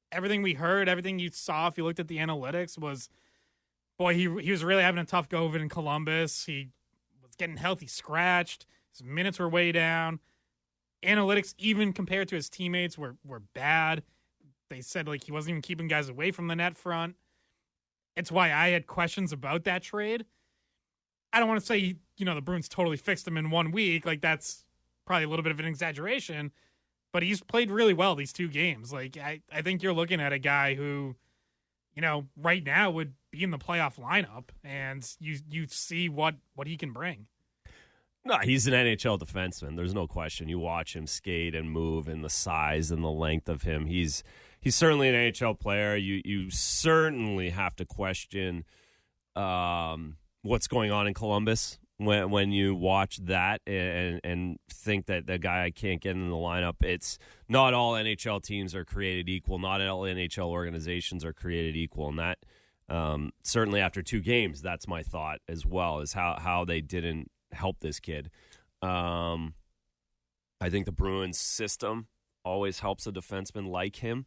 C: everything we heard, everything you saw, if you looked at the analytics, was, boy, he was really having a tough go of it in Columbus. He was getting healthy scratched. His minutes were way down. Analytics, even compared to his teammates, were bad. They said he wasn't even keeping guys away from the net front. It's why I had questions about that trade. I don't want to say, the Bruins totally fixed him in 1 week. That's probably a little bit of an exaggeration. But he's played really well these 2 games. I think you're looking at a guy who, right now would be in the playoff lineup, and you see what he can bring.
D: No, he's an NHL defenseman. There's no question. You watch him skate and move, and the size and the length of him. He's certainly an NHL player. You certainly have to question what's going on in Columbus when you watch that and think that the guy can't get in the lineup. It's not all NHL teams are created equal. Not all NHL organizations are created equal, and that certainly after 2 games, that's my thought as well, is how they didn't help this kid. I think the Bruins system always helps a defenseman like him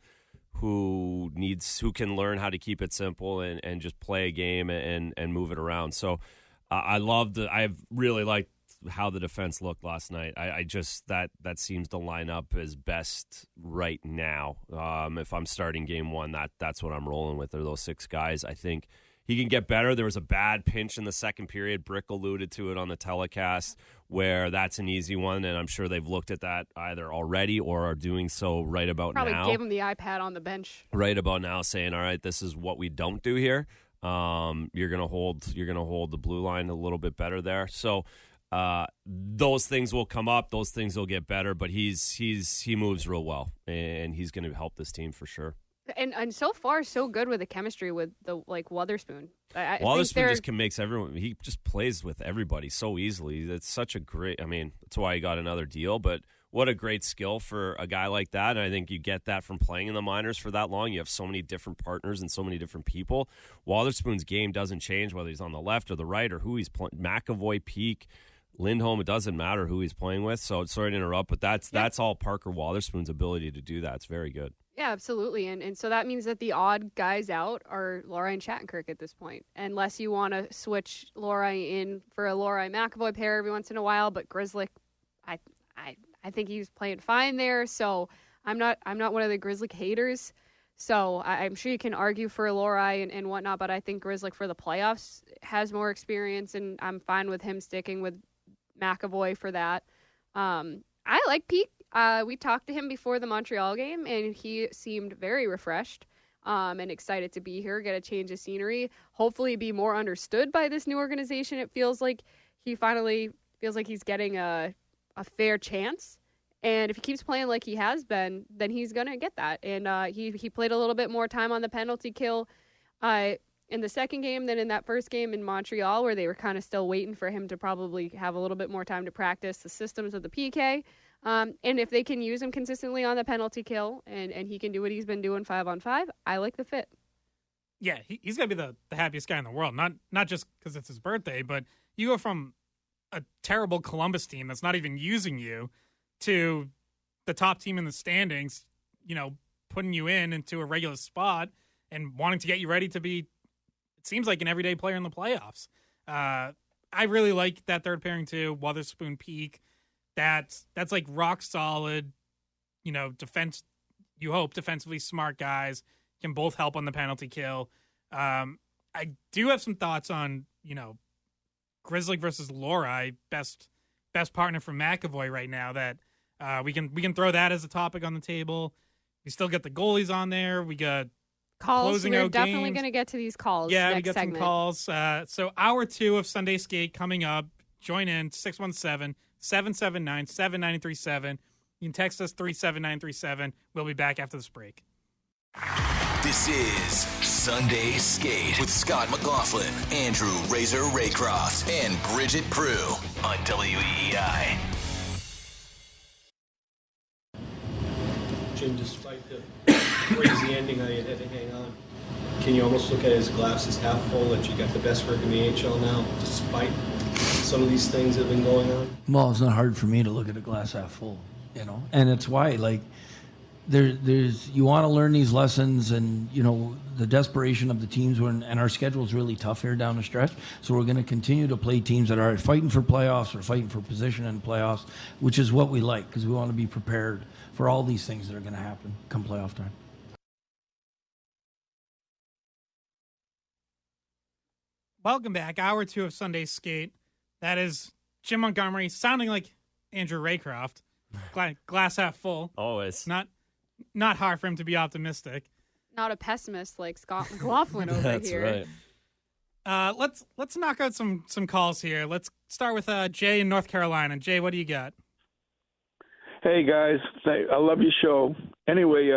D: who can learn how to keep it simple and just play a game and move it around. So I've really liked how the defense looked last night. I just that seems to line up as best right now. If I'm starting game one, that's what I'm rolling with. Are those 6 guys? I think he can get better. There was a bad pinch in the second period. Brick alluded to it on the telecast, where that's an easy one, and I'm sure they've looked at that either already or are doing so right about now.
B: Probably gave him the iPad on the bench.
D: Right about now, saying, all right, this is what we don't do here. You're gonna hold the blue line a little bit better there. So those things will come up, those things will get better, but he moves real well, and he's gonna help this team for sure.
B: And so far, so good with the chemistry with the Wotherspoon.
D: Wotherspoon just makes everyone. He just plays with everybody so easily. It's such a great. I mean, that's why he got another deal. But what a great skill for a guy like that. And I think you get that from playing in the minors for that long. You have so many different partners and so many different people. Wotherspoon's game doesn't change whether he's on the left or the right or who he's playing. McAvoy, Peeke, Lindholm. It doesn't matter who he's playing with. So sorry to interrupt, but that's all Parker Wotherspoon's ability to do that. It's very good.
B: Yeah, absolutely. And so that means that the odd guys out are Lohrei and Shattenkirk at this point, unless you want to switch Lohrei in for a Lohrei-McAvoy pair every once in a while. But Grzelcyk, I think he's playing fine there. So I'm not one of the Grzelcyk haters. So I'm sure you can argue for Lohrei and whatnot, but I think Grzelcyk for the playoffs has more experience, and I'm fine with him sticking with McAvoy for that. I like Peeke. We talked to him before the Montreal game, and he seemed very refreshed and excited to be here, get a change of scenery, hopefully be more understood by this new organization. It feels like he finally feels like he's getting a fair chance. And if he keeps playing like he has been, then he's going to get that. And he played a little bit more time on the penalty kill in the second game than in that first game in Montreal, where they were kind of still waiting for him to probably have a little bit more time to practice the systems of the PK. And if they can use him consistently on the penalty kill and he can do what he's been doing 5-on-5, I like the fit.
C: Yeah, he's going to be the happiest guy in the world. Not just because it's his birthday, but you go from a terrible Columbus team that's not even using you to the top team in the standings, putting you into a regular spot and wanting to get you ready to be, it seems like, an everyday player in the playoffs. I really like that third pairing too, Wotherspoon, Peeke. That's like rock solid, defense. You hope defensively smart guys can both help on the penalty kill. I do have some thoughts on, Grzelcyk versus Lohrei, best partner for McAvoy right now. That we can throw that as a topic on the table. We still get the goalies on there. We got
B: calls.
C: Closing
B: We're
C: out
B: definitely
C: games.
B: going to get to these calls.
C: Yeah,
B: next
C: we got
B: segment.
C: some calls. So hour 2 of Sunday Skate coming up. Join in 617-779-7937. You can text us 37937. We'll be back after this break.
A: This is Sunday Skate with Scott McLaughlin, Andrew Razor Raycroft, and Bridgette Proulx on WEEI.
H: Jim, despite the crazy ending how you had to hang on, can you almost look at it as glass as half full that you got the best record in the AHL now, despite some of these things that have been going on?
I: Well, it's not hard for me to look at a glass half full, and it's why, there's you want to learn these lessons, and the desperation of the teams, and our schedule is really tough here down the stretch. So we're going to continue to play teams that are fighting for playoffs or fighting for position in playoffs, which is what we like, because we want to be prepared for all these things that are going to happen come playoff time.
C: Welcome back. Hour 2 of Sunday Skate. That is Jim Montgomery sounding like Andrew Raycroft. Glass half full.
D: Always.
C: Not hard for him to be optimistic.
B: Not a pessimist like Scott McLaughlin over
D: That's
B: here.
D: right.
C: Let's knock out some calls here. Let's start with Jay in North Carolina. Jay, what do you got?
J: Hey guys, I love your show. Anyway,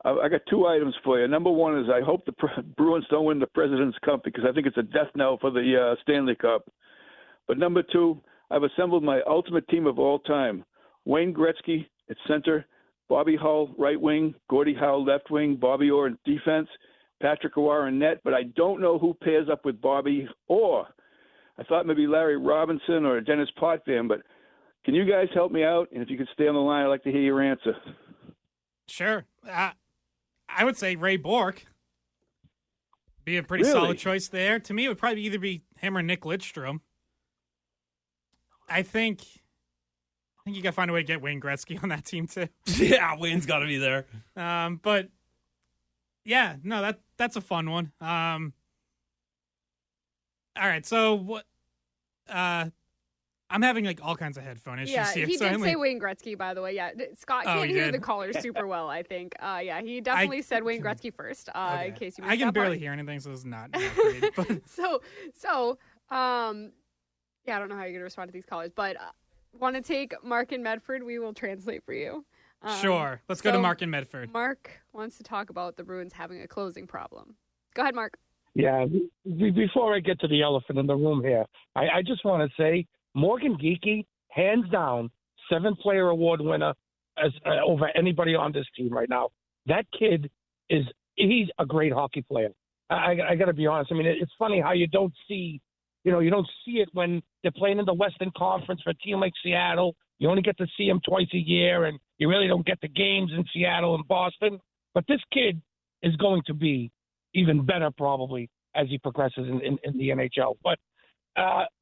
J: I got 2 items for you. Number 1 is I hope the Bruins don't win the President's Cup, because I think it's a death knell for the Stanley Cup. But number 2, I've assembled my ultimate team of all time: Wayne Gretzky at center, Bobby Hull right wing, Gordie Howe left wing, Bobby Orr in defense, Patrick Roy in net. But I don't know who pairs up with Bobby Orr. I thought maybe Larry Robinson or Dennis Potvin, but can you guys help me out? And if you could stay on the line, I'd like to hear your answer.
C: Sure. I would say Ray Bourque. Be a pretty
J: Really?
C: solid choice there. To me, it would probably either be him or Nick Lidstrom. I think you got to find a way to get Wayne Gretzky on that team too.
D: Yeah, Wayne's got to be there.
C: But yeah, no, that's a fun one. All right, so what? I'm having like all kinds of headphone issues here.
B: He
C: so
B: did say Wayne Gretzky, by the way. Yeah, Scott can't hear the callers super well, I think. Yeah, he definitely said Wayne Gretzky first, in case you missed
C: I can
B: that
C: barely
B: part.
C: hear anything, so it's not great. But
B: Yeah, I don't know how you're going to respond to these callers, but want to take Mark in Medford? We will translate for you.
C: Sure. Let's go to Mark in Medford.
B: Mark wants to talk about the Bruins having a closing problem. Go ahead, Mark.
K: Yeah, before I get to the elephant in the room here, I just want to say Morgan Geekie, hands down, 7th player award winner over anybody on this team right now. That kid he's a great hockey player. I got to be honest. I mean, it's funny how you don't see it when they're playing in the Western Conference for a team like Seattle. You only get to see them twice a year, and you really don't get the games in Seattle and Boston. But this kid is going to be even better probably as he progresses in the NHL. But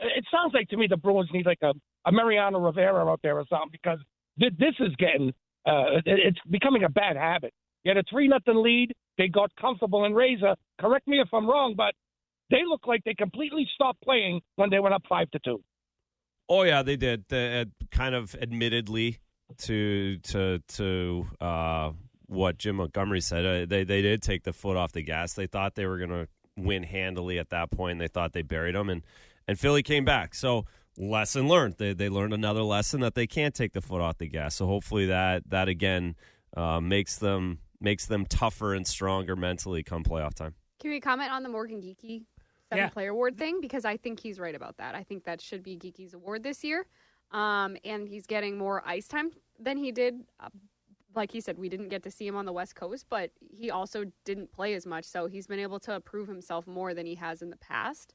K: it sounds like to me the Bruins need like a Mariano Rivera out there or something, because this is getting it's becoming a bad habit. You had a 3-0 lead. They got comfortable in Razor. Correct me if I'm wrong, but they look like they completely stopped playing when they went up 5-2.
D: Oh yeah, they did. They kind of admittedly to what Jim Montgomery said. They did take the foot off the gas. They thought they were going to win handily at that point. They thought they buried them, and Philly came back. So lesson learned. They learned another lesson that they can't take the foot off the gas. So hopefully that again makes them tougher and stronger mentally come playoff time.
B: Can we comment on the Morgan Geekie 7th player award thing? Because I think he's right about that. I think that should be Geekie's award this year. And he's getting more ice time than he did. Like he said, we didn't get to see him on the West Coast, but he also didn't play as much. So he's been able to prove himself more than he has in the past.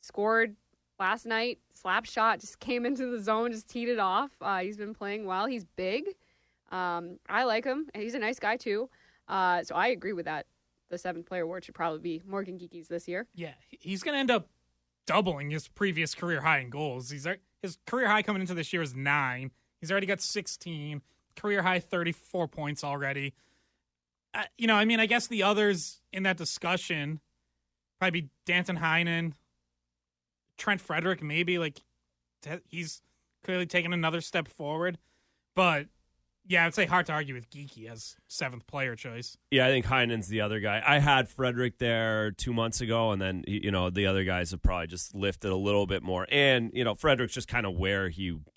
B: Scored last night, slap shot, just came into the zone, just teed it off. He's been playing well. He's big. I like him, and he's a nice guy too. So I agree with that. The 7th player award should probably be Morgan Geekie's this year.
C: Yeah, he's going to end up doubling his previous career high in goals. His career high coming into this year is 9. He's already got 16. Career high 34 points already. I guess the others in that discussion probably be Danton Heinen, Trent Frederick, maybe. Like, he's clearly taken another step forward. But yeah, I'd say hard to argue with Geekie as 7th player choice.
D: Yeah, I think Heinen's the other guy. I had Frederick there 2 months ago, and then, the other guys have probably just lifted a little bit more. And, Frederick's just kind of where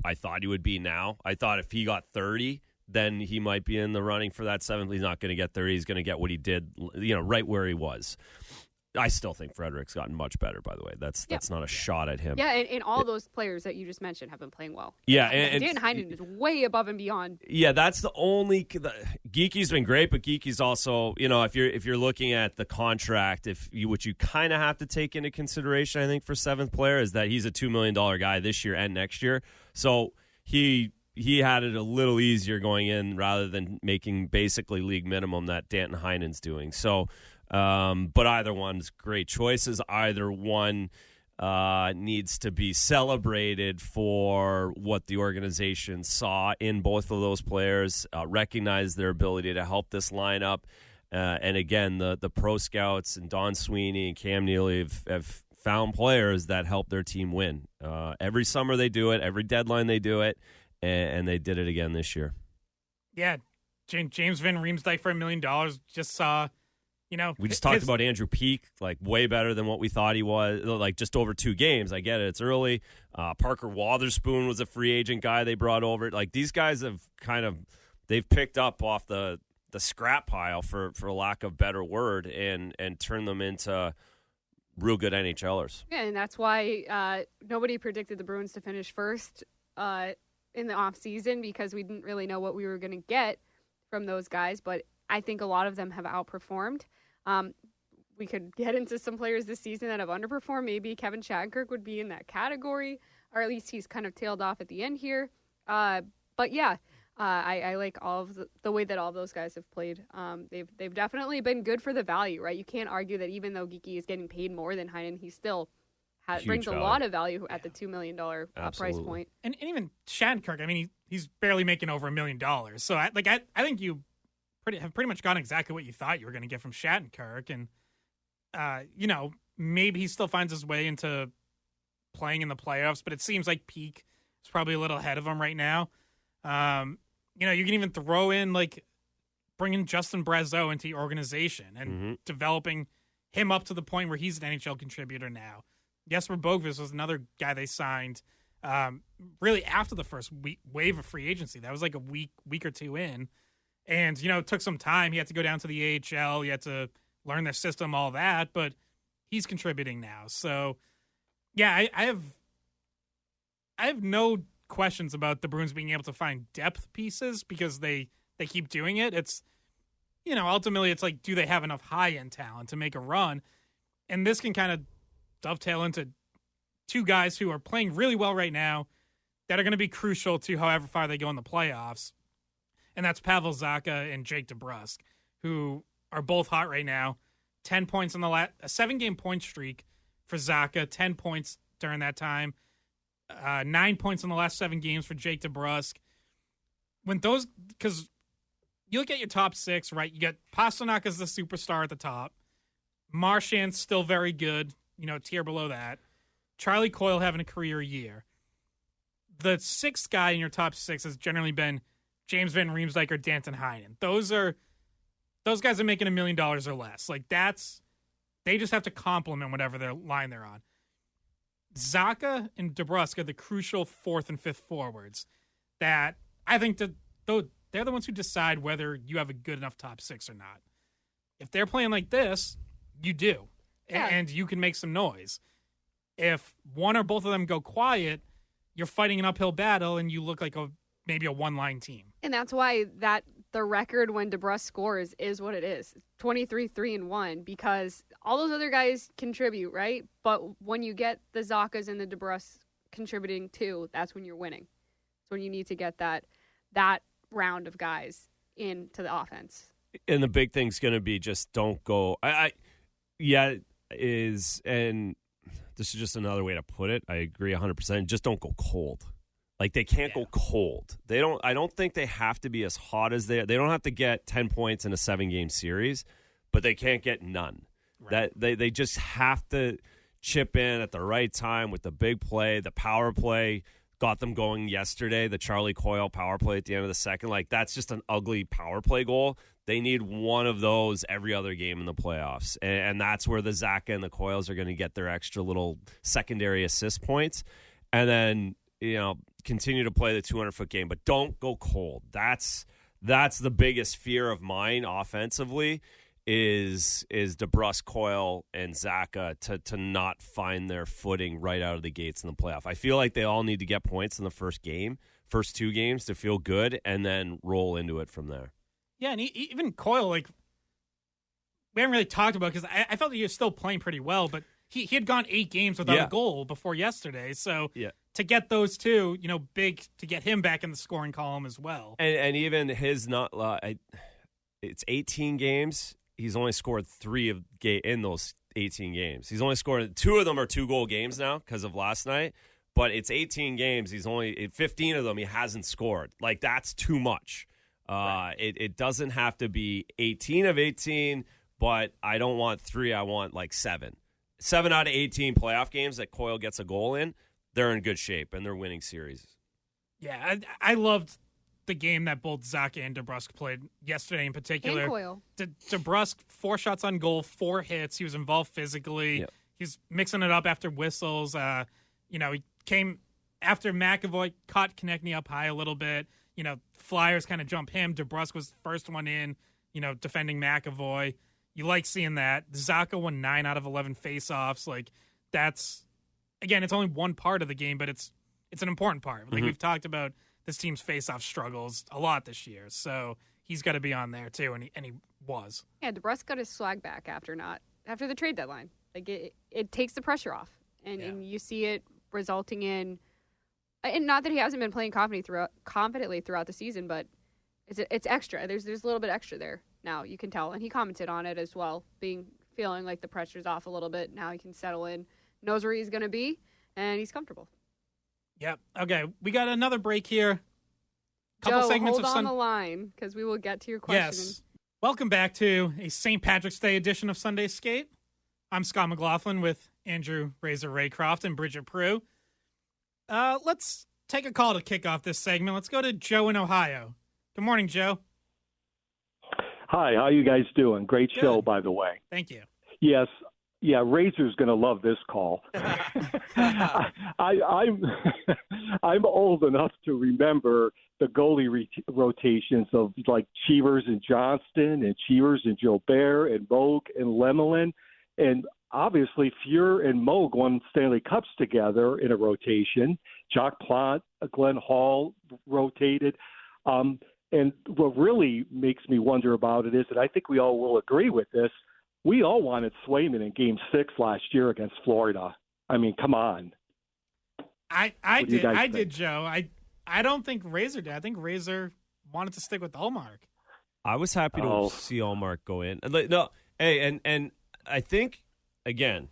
D: I thought he would be now. I thought if he got 30, then he might be in the running for that 7th. He's not going to get 30. He's going to get what he did, right where he was. I still think Frederick's gotten much better, by the way. That's not a shot at him.
B: Yeah, and all those players that you just mentioned have been playing well.
D: Yeah,
B: and Dan Heinen is way above and beyond.
D: Yeah, that's the only. Geekie's been great, but Geekie's also, if you're looking at the contract, what you kind of have to take into consideration, I think, for 7th player is that he's a $2 million guy this year and next year. So he had it a little easier going in rather than making basically league minimum that Danton Heinen's doing. So. But either one's great choices. Either one needs to be celebrated for what the organization saw in both of those players, recognize their ability to help this lineup. And again, the pro scouts and Don Sweeney and Cam Neely have found players that help their team win. Every summer they do it. Every deadline they do it. And they did it again this year.
C: Yeah. James Van Riemsdyk for $1 million. Just saw...
D: we just talked about Andrew Peeke, like way better than what we thought he was, like just over 2 games. I get it. It's early. Parker Wotherspoon was a free agent guy they brought over. Like these guys have they've picked up off the scrap pile for lack of better word and turned them into real good NHLers.
B: Yeah, and that's why nobody predicted the Bruins to finish first in the offseason, because we didn't really know what we were going to get from those guys. But I think a lot of them have outperformed. We could get into some players this season that have underperformed. Maybe Kevin Shattenkirk would be in that category, or at least he's kind of tailed off at the end here. But yeah, I like all of the way that all of those guys have played. They've definitely been good for the value, right? You can't argue that even though Geekie is getting paid more than Heinen, he still brings a
D: value.
B: lot of value at the $2 million price point.
C: And even Shattenkirk, I mean, he's barely making over $1 million. So I think you have pretty much gotten exactly what you thought you were going to get from Shattenkirk. And, maybe he still finds his way into playing in the playoffs, but it seems like Peeke is probably a little ahead of him right now. You can even throw in, bringing Justin Brazeau into your organization and developing him up to the point where he's an NHL contributor now. Jesper Boqvist was another guy they signed really after the first wave of free agency. That was like a week or two in. And, it took some time. He had to go down to the AHL. He had to learn their system, all that. But he's contributing now. So, yeah, I have no questions about the Bruins being able to find depth pieces because they keep doing it. It's, ultimately it's like, do they have enough high-end talent to make a run? And this can kind of dovetail into two guys who are playing really well right now that are going to be crucial to however far they go in the playoffs. And that's Pavel Zacha and Jake DeBrusk, who are both hot right now. 10 points in a 7-game point streak for Zacha, 10 points during that time. 9 points in the last 7 games for Jake DeBrusk. Because you look at your top 6, right? You got Pastrnak as the superstar at the top. Marchand's still very good, tier below that. Charlie Coyle having a career year. The 6th guy in your top 6 has generally been James Van Riemsdyk or Danton Heinen. Those guys are making $1 million or less. They just have to complement whatever their line they're on. Zacha and DeBrusk are the crucial 4th and 5th forwards that I think that they're the ones who decide whether you have a good enough top 6 or not. If they're playing like this, you do. Yeah. And you can make some noise. If one or both of them go quiet, you're fighting an uphill battle and you look like maybe a one-line team.
B: And that's why the record when DeBrusk scores is what it is. 23-3-1, because all those other guys contribute, right? But when you get the Zachas and the DeBrusk contributing too, that's when you're winning. It's when you need to get that round of guys into the offense.
D: And the big thing's going to be just don't go. And this is just another way to put it. I agree 100%. Just don't go cold. They can't go cold. I don't think they have to be as hot as they don't have to get 10 points in a 7-game series, but they can't get none. Right. They just have to chip in at the right time with the big play. The power play got them going yesterday. The Charlie Coyle power play at the end of the second. That's just an ugly power play goal. They need one of those every other game in the playoffs. And that's where the Zacha and the Coyles are going to get their extra little secondary assist points. And then, continue to play the 200-foot game, but don't go cold. That's the biggest fear of mine offensively is DeBrusk, Coyle, and Zacha to not find their footing right out of the gates in the playoff. I feel like they all need to get points in the first 2 games to feel good, and then roll into it from there.
C: Yeah, and even Coyle, we haven't really talked about because I felt that he was still playing pretty well, but he had gone 8 games without a goal before yesterday, so to get those 2, big to get him back in the scoring column as well.
D: And even his it's 18 games. He's only scored 3 in those 18 games. He's only scored 2 of them are 2-goal games now because of last night. But it's 18 games. He's only 15 of them he hasn't scored. That's too much. Right. It doesn't have to be 18 of 18, but I don't want 3. I want 7. 7 out of 18 playoff games that Coyle gets a goal in, they're in good shape and they're winning series.
C: Yeah, I loved the game that both Zacha and DeBrusk played yesterday in particular.
B: And Coyle.
C: DeBrusk, 4 shots on goal, 4 hits. He was involved physically. Yep. He's mixing it up after whistles. He came after McAvoy caught Konechny up high a little bit. Flyers kind of jump him. DeBrusk was the first one in, defending McAvoy. You like seeing that. Zacha won 9 out of 11 faceoffs. That's, again, it's only one part of the game, but it's an important part. We've talked about this team's faceoff struggles a lot this year, so he's got to be on there too, and he was. Yeah,
B: DeBrusk got his swag back after the trade deadline. It takes the pressure off, and you see it resulting in, and not that he hasn't been playing confidently throughout the season, but it's extra. There's a little bit extra there now, you can tell, and he commented on it as well, feeling like the pressure's off a little bit. Now he can settle in knows where he's going to be, and he's comfortable.
C: Yep. Okay, we got another break here. Couple
B: Joe,
C: segments
B: hold
C: of
B: on the line because we will get to your question.
C: Yes. Welcome back to a St. Patrick's Day edition of Sunday Skate. I'm Scott McLaughlin with Andrew Raycroft and Bridgette Proulx. Let's take a call to kick off this segment. Let's go to Joe in Ohio. Good morning, Joe.
L: Hi, how you guys doing? Great
C: Good.
L: show, by the way.
C: Thank you.
L: Yes, yeah, Razor's going to love this call. I'm old enough to remember the goalie rotations of like Cheevers and Johnston and Cheevers and Gilbert and Moog and Lemelin. And obviously Fuhr and Moog won Stanley Cups together in a rotation. Jacques Plante, Glenn Hall rotated. And what really makes me wonder about it is, and I think we all will agree with this, we all wanted Swayman in Game 6 last year against Florida. I mean, come on.
C: I did, Joe. I don't think Razor did. I think Razor wanted to stick with Ullmark.
D: I was happy to see Ullmark go in. No, hey, and I think, again,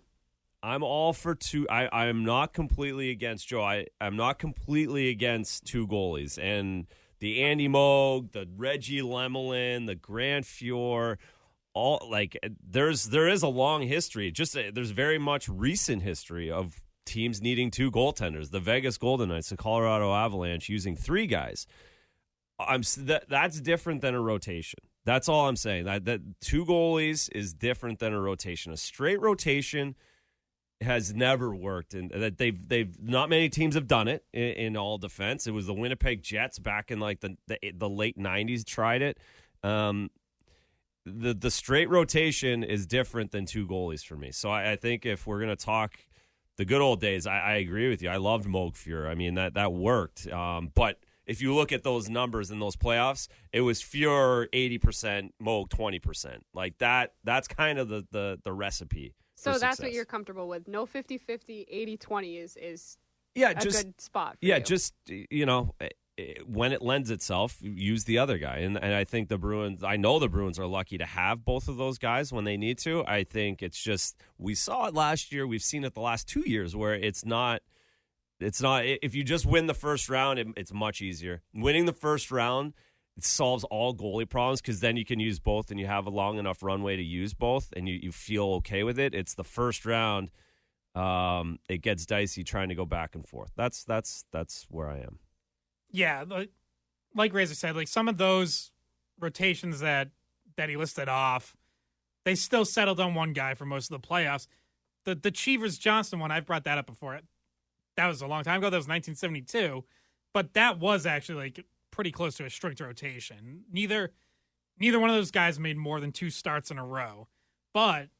D: I'm all for two. I'm not completely against Joe. I'm not completely against two goalies. And the Andy Moog, the Reggie Lemelin, the Grant Fuhr, all like there is a long history. There's very much recent history of teams needing two goaltenders. The Vegas Golden Knights, the Colorado Avalanche using three guys. That's different than a rotation. That's all I'm saying. That two goalies is different than a rotation. A straight rotation has never worked, and that they've not many teams have done it in all defense. It was the Winnipeg Jets back in like the late 90s tried it. The straight rotation is different than two goalies for me. So I think if we're going to talk the good old days, I agree with you. I loved Moog Fuhr. I mean, that worked. But if you look at those numbers in those playoffs, it was Fuhr 80%, Moog 20%. Like that's kind of the recipe.
B: So that's what you're comfortable with. No 50-50, 80-20 is
D: a
B: good spot for
D: you.
B: just,
D: when it lends itself, use the other guy. And I think I know the Bruins are lucky to have both of those guys when they need to. I think it's just, we saw it last year. We've seen it the last 2 years where it's not, if you just win the first round, it's much easier. Winning the first round, it solves all goalie problems because then you can use both and you have a long enough runway to use both and you feel okay with it. It's the first round. It gets dicey trying to go back and forth. That's where I am.
C: Yeah, like Razor said, like some of those rotations that he listed off, they still settled on one guy for most of the playoffs. The Cheevers Johnston one, I've brought that up before. That was a long time ago. That was 1972, but that was actually like pretty close to a strict rotation. Neither one of those guys made more than 2 starts in a row, but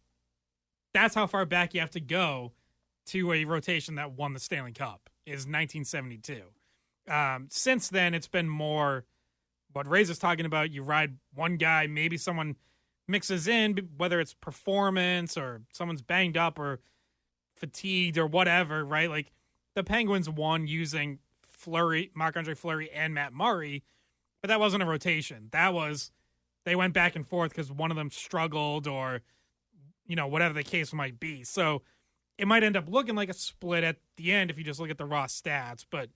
C: that's how far back you have to go to a rotation that won the Stanley Cup is 1972. Since then, it's been more what Razor's talking about. You ride one guy, maybe someone mixes in, whether it's performance or someone's banged up or fatigued or whatever, right? Like the Penguins won using Marc-Andre Fleury and Matt Murray, but that wasn't a rotation. That was, they went back and forth because one of them struggled or, whatever the case might be. So it might end up looking like a split at the end if you just look at the raw stats, but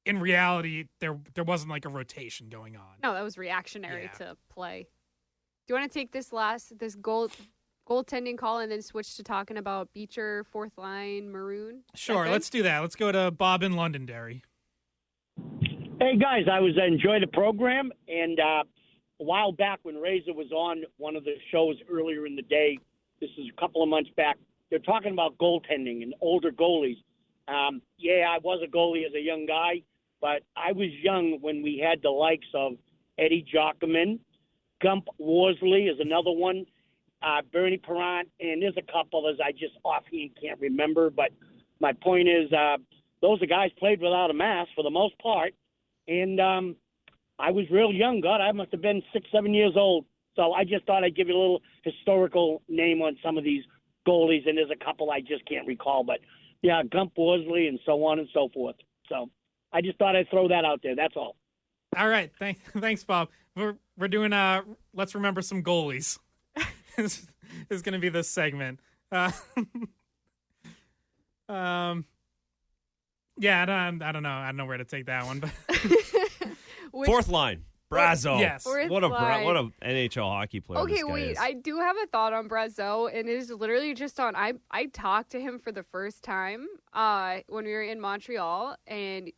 C: in reality, there wasn't like a rotation going on.
B: No, that was reactionary to play. Do you want to take this goaltending call and then switch to talking about Beecher, fourth line, Maroon?
C: Sure, let's do that. Let's go to Bob in Londonderry.
M: Hey, guys, I was enjoying the program, and a while back when Razor was on one of the shows earlier in the day, this is a couple of months back, they're talking about goaltending and older goalies. I was a goalie as a young guy, but I was young when we had the likes of Eddie Jockman, Gump Worsley is another one, Bernie Perrant, and there's a couple others I just offhand can't remember. But my point is those are guys played without a mask for the most part. And I was real young. God, I must have been 6-7 years old. So I just thought I'd give you a little historical name on some of these goalies, and there's a couple I just can't recall. But, yeah, Gump Worsley and so on and so forth. So I just thought I'd throw that out there. That's all.
C: All right. Thanks, Bob. We're doing let's remember some goalies. is going to be this segment. Yeah, I don't know. I don't know where to take that one. But
D: Fourth line, Brazeau.
C: Yes.
D: What a NHL hockey player.
B: Okay,
D: this guy
B: wait.
D: is.
B: I do have a thought on Brazeau, and it is literally just on. I talked to him for the first time when we were in Montreal, and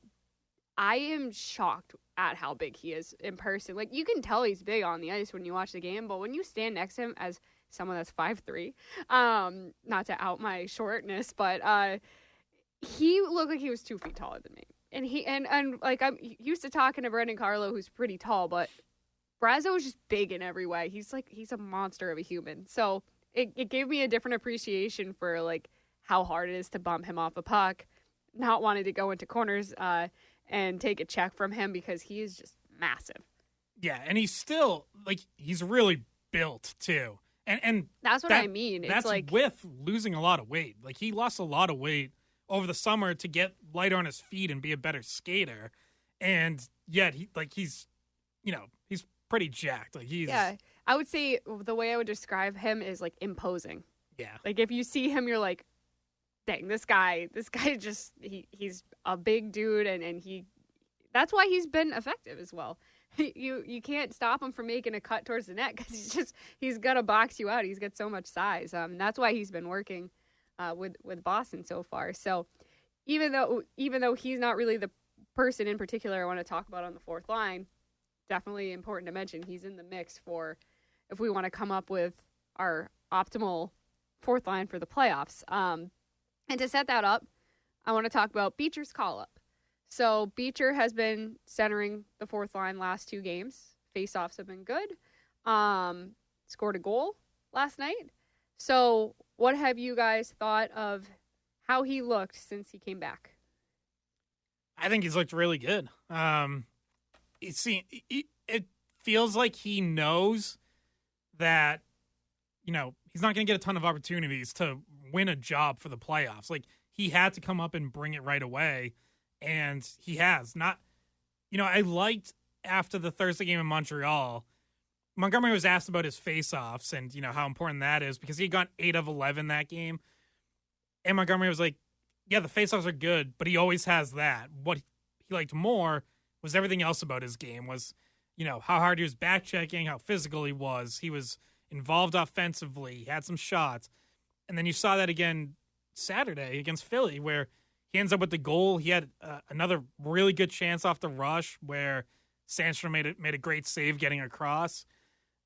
B: I am shocked at how big he is in person. Like, you can tell he's big on the ice when you watch the game, but when you stand next to him as someone that's 5'3", not to out my shortness, but he looked like he was 2 feet taller than me. And and like, I'm used to talking to Brendan Carlo, who's pretty tall, but Brazeau is just big in every way. He's a monster of a human. So it gave me a different appreciation for like how hard it is to bump him off a puck, not wanting to go into corners and take a check from him because he is just massive.
C: Yeah, and he's still he's really built too. And
B: that's what I mean. It's
C: that's
B: like
C: with losing a lot of weight. Like, he lost a lot of weight over the summer to get lighter on his feet and be a better skater. And yet he's pretty jacked.
B: Yeah, I would say the way I would describe him is like imposing.
C: Yeah.
B: Like, if you see him, you're like, dang, this guy just he's a big dude, and that's why he's been effective as well. You can't stop him from making a cut towards the net because he's gonna box you out. He's got so much size. That's why he's been working with Boston so far. So even though he's not really the person in particular I want to talk about on the fourth line, definitely important to mention he's in the mix for if we want to come up with our optimal fourth line for the playoffs. And to set that up, I want to talk about Beecher's call-up. So Beecher has been centering the fourth line last 2 games. Faceoffs have been good. Scored a goal last night. So what have you guys thought of how he looked since he came back?
C: I think he's looked really good. It feels like he knows that, he's not going to get a ton of opportunities to win a job for the playoffs. Like, he had to come up and bring it right away. And he has not, I liked after the Thursday game in Montreal, Montgomery was asked about his faceoffs and, how important that is because he got 8 of 11 that game. And Montgomery was like, yeah, the faceoffs are good, but he always has that. What he liked more was everything else about his game was, how hard he was back checking, how physical he was. He was involved offensively. He had some shots. And then you saw that again Saturday against Philly where he ends up with the goal. He had another really good chance off the rush where Sandstrom made a great save getting across.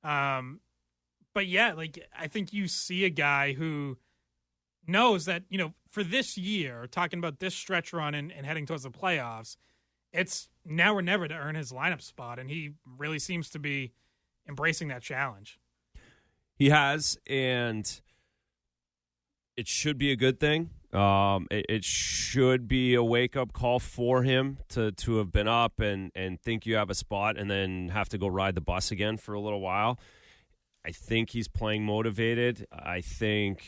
C: But yeah, I think you see a guy who knows that, for this year, talking about this stretch run and heading towards the playoffs, it's now or never to earn his lineup spot. And he really seems to be embracing that challenge.
D: He has, and it should be a good thing. It should be a wake-up call for him to have been up and think you have a spot and then have to go ride the bus again for a little while. I think he's playing motivated. I think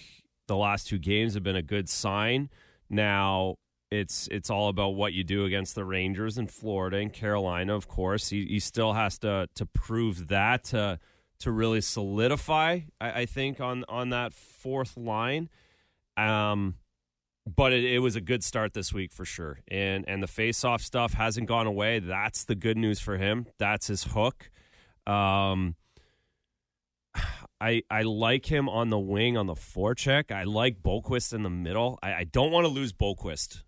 D: the last 2 games have been a good sign. Now, it's all about what you do against the Rangers in Florida and Carolina, of course. He still has to prove that to really solidify, I think, on that fourth line. But it was a good start this week for sure. And the face-off stuff hasn't gone away. That's the good news for him. That's his hook. I like him on the wing on the forecheck. I like Boqvist in the middle. I don't want to lose Boqvist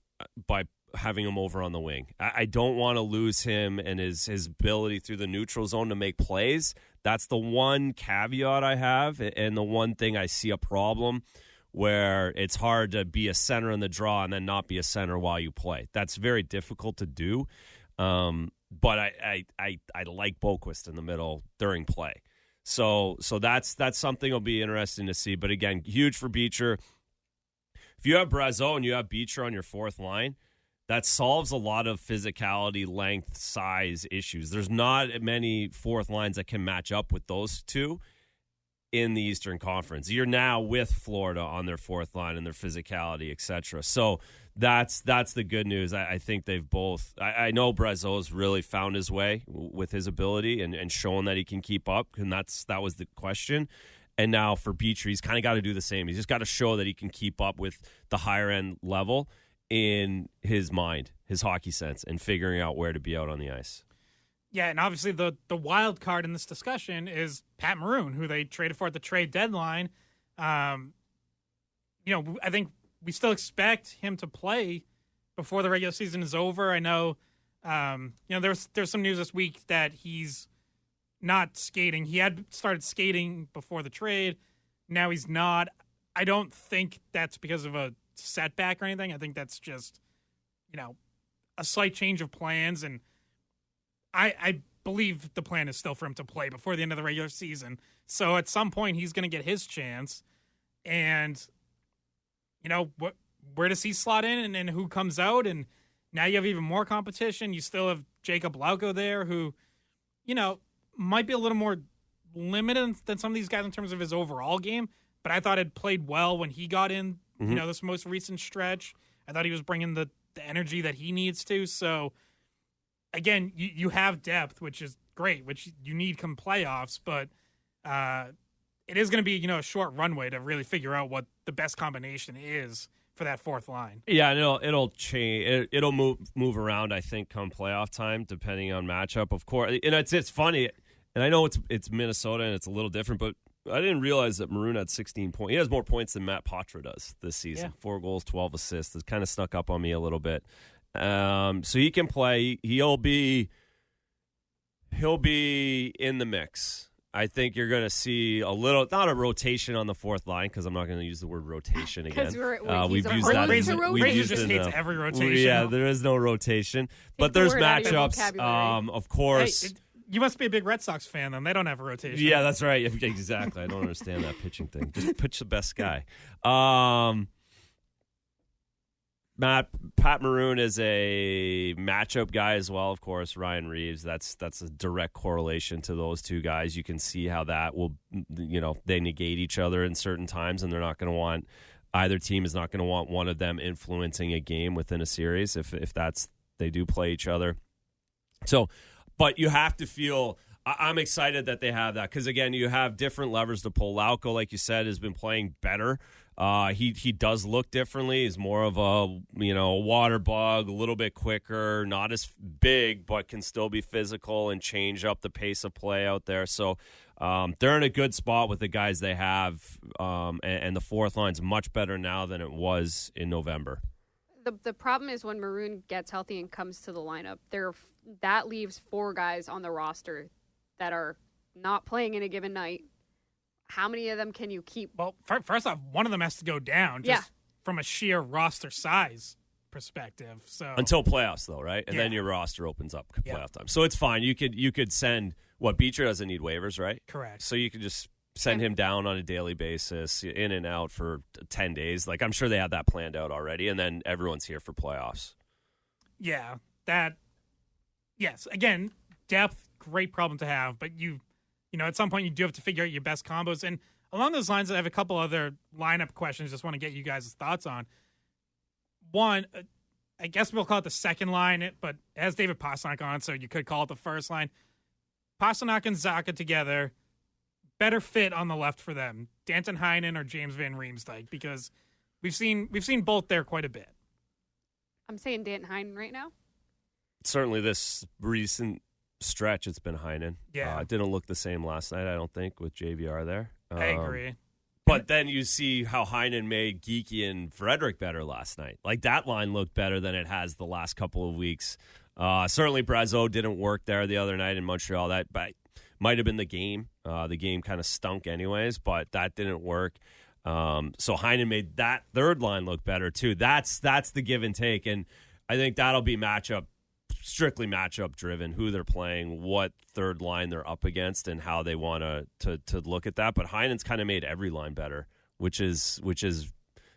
D: by having him over on the wing. I don't want to lose him and his ability through the neutral zone to make plays. That's the one caveat I have and the one thing I see a problem where it's hard to be a center in the draw and then not be a center while you play. That's very difficult to do. But I like Boqvist in the middle during play. So that's something that'll be interesting to see. But again, huge for Beecher. If you have Brazeau and you have Beecher on your fourth line, that solves a lot of physicality, length, size issues. There's not many fourth lines that can match up with those two in the Eastern Conference. You're now with Florida on their fourth line and their physicality, etc. So that's the good news. I think they've both. I know Brazeau's really found his way with his ability and shown that he can keep up, and that was the question. And now for Beecher, he's kind of got to do the same. He's just got to show that he can keep up with the higher end level in his mind, his hockey sense, and figuring out where to be out on the ice.
C: Yeah, and obviously the wild card in this discussion is Pat Maroon, who they traded for at the trade deadline. I think we still expect him to play before the regular season is over. I know, there's some news this week that he's not skating. He had started skating before the trade. Now he's not. I don't think that's because of a setback or anything. I think that's just, a slight change of plans. And I believe the plan is still for him to play before the end of the regular season. So at some point he's going to get his chance. And, where does he slot in and who comes out? And now you have even more competition. You still have Jacob Lauko there who, might be a little more limited than some of these guys in terms of his overall game, but I thought had played well when he got in, this most recent stretch. I thought he was bringing the energy that he needs to. So, again, you have depth, which is great, which you need come playoffs, but it is going to be, a short runway to really figure out what the best combination is for that fourth line.
D: Yeah, and it'll change. It'll move around, I think, come playoff time, depending on matchup, of course. And it's funny. And I know it's Minnesota and it's a little different, but I didn't realize that Maroon had 16 points. He has more points than Matt Poitras does this season. Yeah. 4 goals, 12 assists. It kind of snuck up on me a little bit. So he can play. He'll be in the mix. I think you're going to see not a rotation on the fourth line, because I'm not going to use the word rotation again. We've used that.
C: Razor just hates every rotation.
D: Yeah, there is no rotation. But there's matchups. Of course.
C: Hey, you must be a big Red Sox fan, then. They don't have a rotation.
D: Yeah, that's right. Exactly. I don't understand that pitching thing. Just pitch the best guy. Pat Maroon is a matchup guy as well, of course. Ryan Reeves, that's a direct correlation to those two guys. You can see how that will, they negate each other in certain times, and they're not going to want, either team is not going to want one of them influencing a game within a series if they do play each other. So, but you have to feel, I'm excited that they have that, because again, you have different levers to pull. Lauko, like you said, has been playing better. He does look differently. He's more of a water bug, a little bit quicker, not as big, but can still be physical and change up the pace of play out there. So they're in a good spot with the guys they have, and the fourth line's much better now than it was in November.
B: The problem is when Maroon gets healthy and comes to the lineup, that leaves 4 guys on the roster that are not playing in a given night. How many of them can you keep?
C: Well, first off, one of them has to go down just from a sheer roster size perspective. So
D: until playoffs, though, right? And then your roster opens up playoff time. So it's fine. You could send Beecher doesn't need waivers, right?
C: Correct.
D: So you could just send him down on a daily basis, in and out for 10 days. Like, I'm sure they have that planned out already, and then everyone's here for playoffs.
C: Yeah, yes. Again, depth, great problem to have, but at some point you do have to figure out your best combos. And along those lines, I have a couple other lineup questions just want to get you guys' thoughts on. One, I guess we'll call it the second line, but it has David Pastrnak on, so you could call it the first line. Pastrnak and Zacha together, better fit on the left for them, Danton Heinen or James Van Riemsdyk, because we've seen both there quite a bit.
B: I'm saying Danton Heinen right now.
D: Certainly this recent stretch, it's been Heinen.
C: Yeah.
D: It didn't look the same last night, I don't think, with JVR there.
C: I agree.
D: But then you see how Heinen made Geekie and Frederick better last night. Like, that line looked better than it has the last couple of weeks. Certainly Brazeau didn't work there the other night in Montreal. That might have been the game. The game kind of stunk anyways, but that didn't work. So Heinen made that third line look better too. That's the give and take, and I think that'll be strictly matchup driven, who they're playing, what third line they're up against, and how they want to look at that. But Heinen's kind of made every line better, which is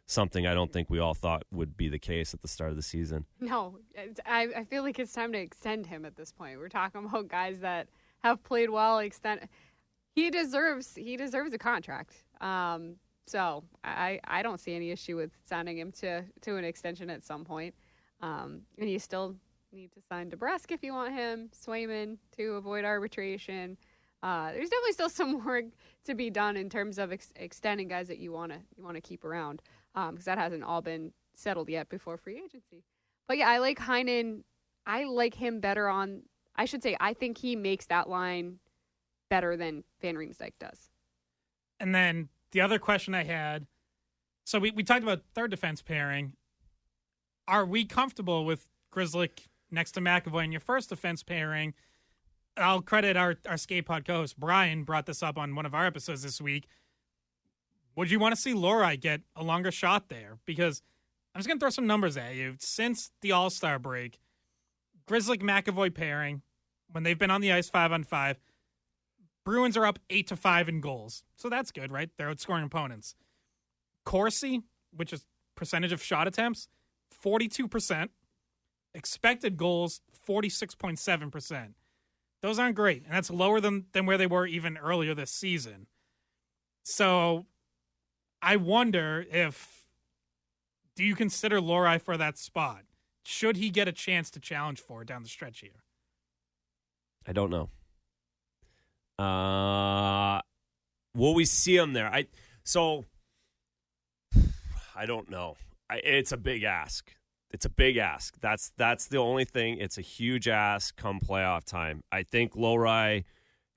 D: something I don't think we all thought would be the case at the start of the season.
B: No, I feel like it's time to extend him at this point. We're talking about guys that have played well. He deserves a contract. So I don't see any issue with signing him to an extension at some point. And you still need to sign DeBrusk if you want him, Swayman to avoid arbitration. There's definitely still some work to be done in terms of extending guys that you want to keep around, because that hasn't all been settled yet before free agency. But yeah, I like Heinen. I like him better on. I should say I think he makes that line better than Van Riemsdyk does.
C: And then the other question I had, so we talked about third defense pairing. Are we comfortable with Grzelcyk next to McAvoy in your first defense pairing? I'll credit our skate pod co-host Brian brought this up on one of our episodes this week. Would you want to see Lohrei get a longer shot there? Because I'm just going to throw some numbers at you. Since the All-Star break, Grzelcyk-McAvoy pairing, when they've been on the ice 5-on-5, Bruins are up 8-5 in goals. So that's good, right? They're outscoring opponents. Corsi, which is percentage of shot attempts, 42%. Expected goals, 46.7%. Those aren't great, and that's lower than where they were even earlier this season. So I wonder do you consider Lohrei for that spot? Should he get a chance to challenge for it down the stretch here?
D: I don't know. Will we see him there? I don't know. It's a big ask. It's a big ask. That's the only thing. It's a huge ask come playoff time. I think Lohrei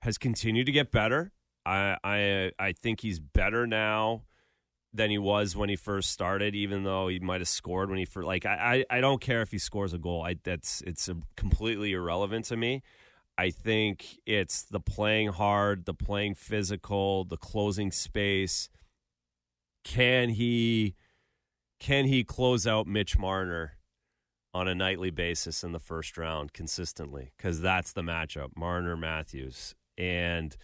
D: has continued to get better. I think he's better now than he was when he first started, even though he might have scored when he first. Like I don't care if he scores a goal. It's completely irrelevant to me. I think it's the playing hard, the playing physical, the closing space. Can he close out Mitch Marner on a nightly basis in the first round consistently? Because that's the matchup, Marner-Matthews. And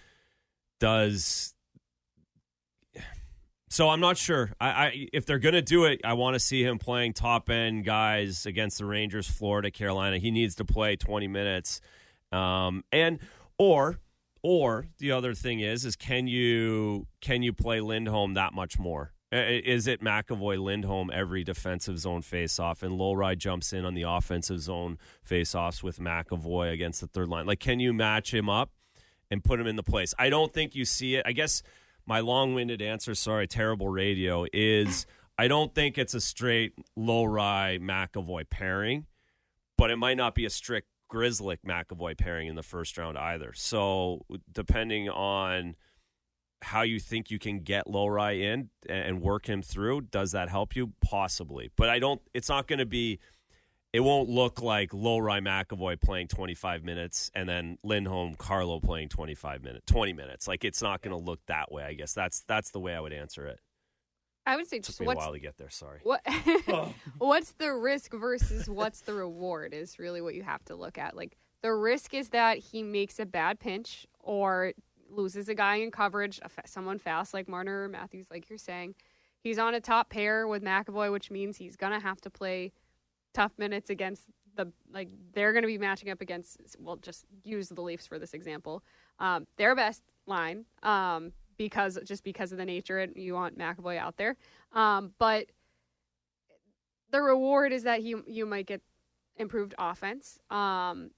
D: so I'm not sure. If they're going to do it, I want to see him playing top-end guys against the Rangers, Florida, Carolina. He needs to play 20 minutes. Or the other thing is can you play Lindholm that much more? Is it McAvoy, Lindholm every defensive zone faceoff, and Lohrei jumps in on the offensive zone faceoffs with McAvoy against the third line? Like, can you match him up and put him in the place? I don't think you see it. I guess my long-winded answer, sorry, terrible radio, is I don't think it's a straight Lohrei McAvoy pairing, but it might not be a strict Grzelcyk McAvoy pairing in the first round either. So depending on how you think you can get Lohrei in and work him through, does that help you? Possibly. But it's not going to be, it won't look like Lohrei McAvoy playing 25 minutes and then Lindholm Carlo playing 20 minutes. Like, it's not going to look that way, I guess. That's the way I would answer it.
B: I would say
D: it took me a while to get there, sorry.
B: What's the risk versus what's the reward is really what you have to look at. Like, the risk is that he makes a bad pinch or loses a guy in coverage, someone fast like Marner or Matthews, like you're saying. He's on a top pair with McAvoy, which means he's going to have to play tough minutes against they're going to be matching up against, well, just use the Leafs for this example, their best line, because of the nature and you want McAvoy out there. But the reward is that you might get improved offense. And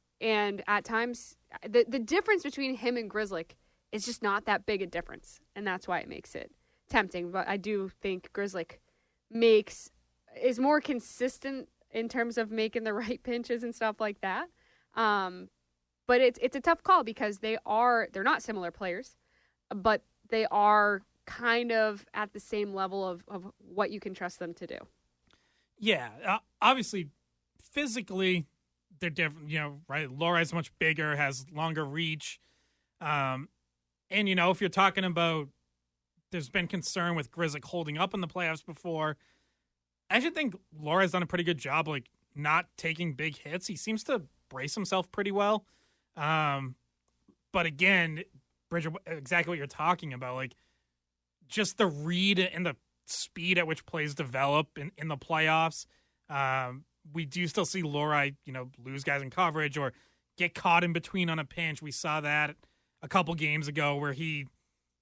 B: at times, the difference between him and Grzelcyk is just not that big a difference. And that's why it makes it tempting. But I do think Grzelcyk is more consistent in terms of making the right pinches and stuff like that. But it's a tough call because they're not similar players, but they are kind of at the same level of what you can trust them to do. Yeah,
C: obviously, physically, they're different, right? Lohrei's much bigger, has longer reach. And, if you're talking about there's been concern with Grzelcyk holding up in the playoffs before, I actually think Lohrei's done a pretty good job, not taking big hits. He seems to brace himself pretty well. But again, Bridgette, exactly what you're talking about, just the read and the speed at which plays develop in the playoffs. We do still see Lohrei, lose guys in coverage or get caught in between on a pinch. We saw that a couple games ago where he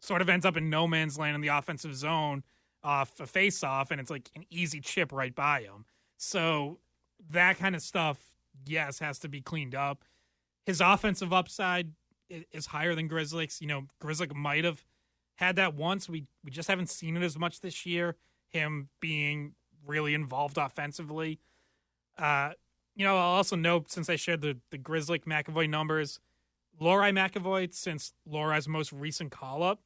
C: sort of ends up in no man's land in the offensive zone off a face-off, and it's like an easy chip right by him. So that kind of stuff, yes, has to be cleaned up. His offensive upside, is higher than Grzelcyk's. Grzelcyk might have had that once. We just haven't seen it as much this year, him being really involved offensively. I'll also note, since I shared the Grzelcyk McAvoy numbers, Lohrei McAvoy, since Lohrai's most recent call-up,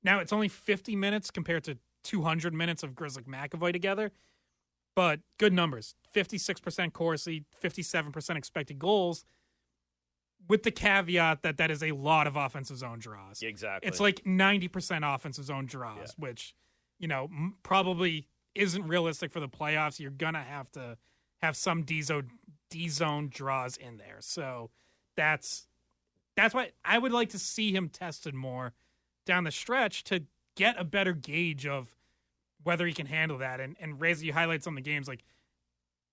C: now it's only 50 minutes compared to 200 minutes of Grzelcyk McAvoy together, but good numbers. 56% Corsi, 57% expected goals, with the caveat that is a lot of offensive zone draws.
D: Exactly.
C: It's like 90% offensive zone draws, which, probably isn't realistic for the playoffs. You're going to have some D-zone draws in there. So that's why I would like to see him tested more down the stretch to get a better gauge of whether he can handle that. And Razor, you highlight some of the games. Like,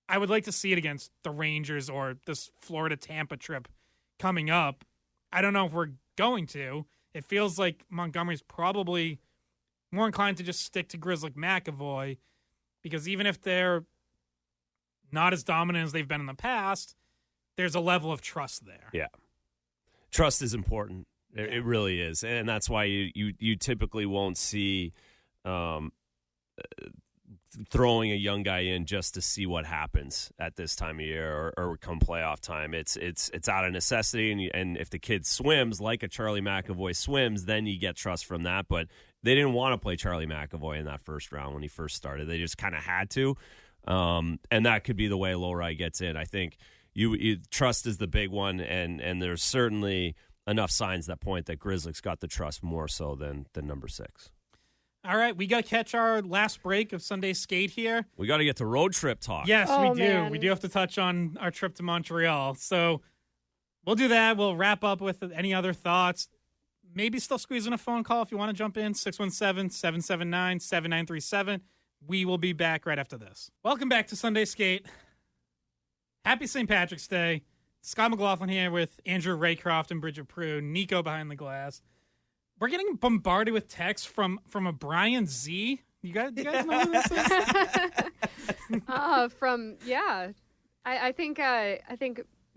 C: I would like to see it against the Rangers or this Florida-Tampa trip coming up. I don't know if we're going to. It feels like Montgomery's probably more inclined to just stick to Grzelcyk McAvoy, because even if they're not as dominant as they've been in the past, there's a level of trust there.
D: Yeah. Trust is important. It really is. And that's why you typically won't see throwing a young guy in just to see what happens at this time of year or come playoff time. It's out of necessity, and if the kid swims like a Charlie McAvoy swims, then you get trust from that. But they didn't want to play Charlie McAvoy in that first round when he first started. They just kind of had to, and that could be the way Lohrei gets in. I think you trust is the big one, and there's certainly enough signs that point that Grzelcyk's got the trust more so than number 6.
C: All right, we got to catch our last break of Sunday Skate here.
D: We got to get to road trip talk.
C: Yes, we do.
B: Man.
C: We do have to touch on our trip to Montreal. So we'll do that. We'll wrap up with any other thoughts. Maybe still squeeze in a phone call if you want to jump in, 617-779-7937. We will be back right after this. Welcome back to Sunday Skate. Happy St. Patrick's Day. Scott McLaughlin here with Andrew Raycroft and Bridgette Proulx. Nico behind the glass. We're getting bombarded with texts from a Brian Z. You guys know who this is?
B: I think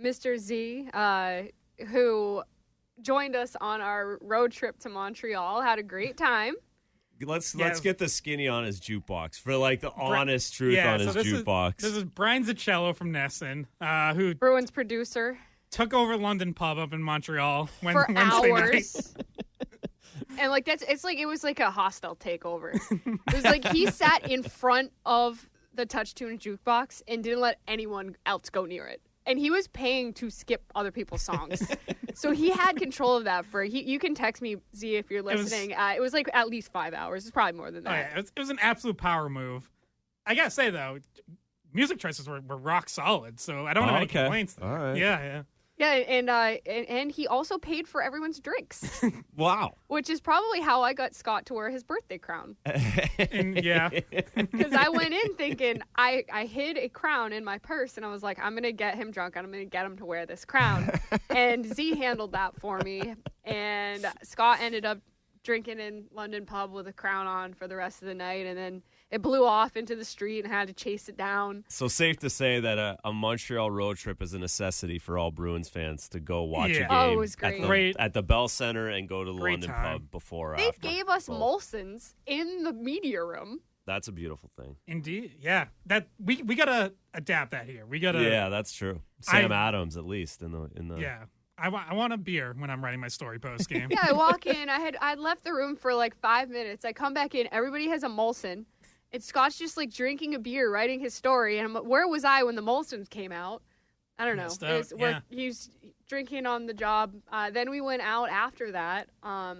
B: Mr. Z, who joined us on our road trip to Montreal, had a great time.
D: Let's get the skinny on his jukebox for like the honest truth on his jukebox.
C: This is Brian Zachello from Nesson, who
B: Bruins producer,
C: took over London Pub up in Montreal
B: for
C: Wednesday
B: hours.
C: night.
B: And it was like a hostile takeover. It was like he sat in front of the Touch Tune jukebox and didn't let anyone else go near it. And he was paying to skip other people's songs. So he had control of that you can text me, Z, if you're listening. It was like at least 5 hours. It's probably more than that.
C: Oh, yeah. It was an absolute power move. I got to say, though, music choices were rock solid. So I don't have any complaints there.
D: All right.
C: Yeah.
B: Yeah, and he also paid for everyone's drinks.
D: Wow.
B: Which is probably how I got Scott to wear his birthday crown.
C: Yeah.
B: Because I went in thinking, I hid a crown in my purse, and I was like, I'm going to get him drunk, and I'm going to get him to wear this crown. And Z handled that for me, and Scott ended up drinking in London Pub with a crown on for the rest of the night, and then it blew off into the street and had to chase it down.
D: So safe to say that a Montreal road trip is a necessity for all Bruins fans to go watch a game
B: it was great.
D: At the Bell Center and go to the London Pub before or
B: They
D: after.
B: gave us Molson's in the media room.
D: That's a beautiful thing.
C: Indeed, yeah. That we gotta adapt that here. We gotta.
D: Yeah, that's true. Sam Adams, at least in the.
C: Yeah. I want a beer when I'm writing my story post game.
B: Yeah, I walk in. I'd left the room for like 5 minutes. I come back in. Everybody has a Molson. And Scott's just like drinking a beer, writing his story. And I'm like, where was I when the Molsons came out? I don't know. He's drinking on the job. Then we went out after that.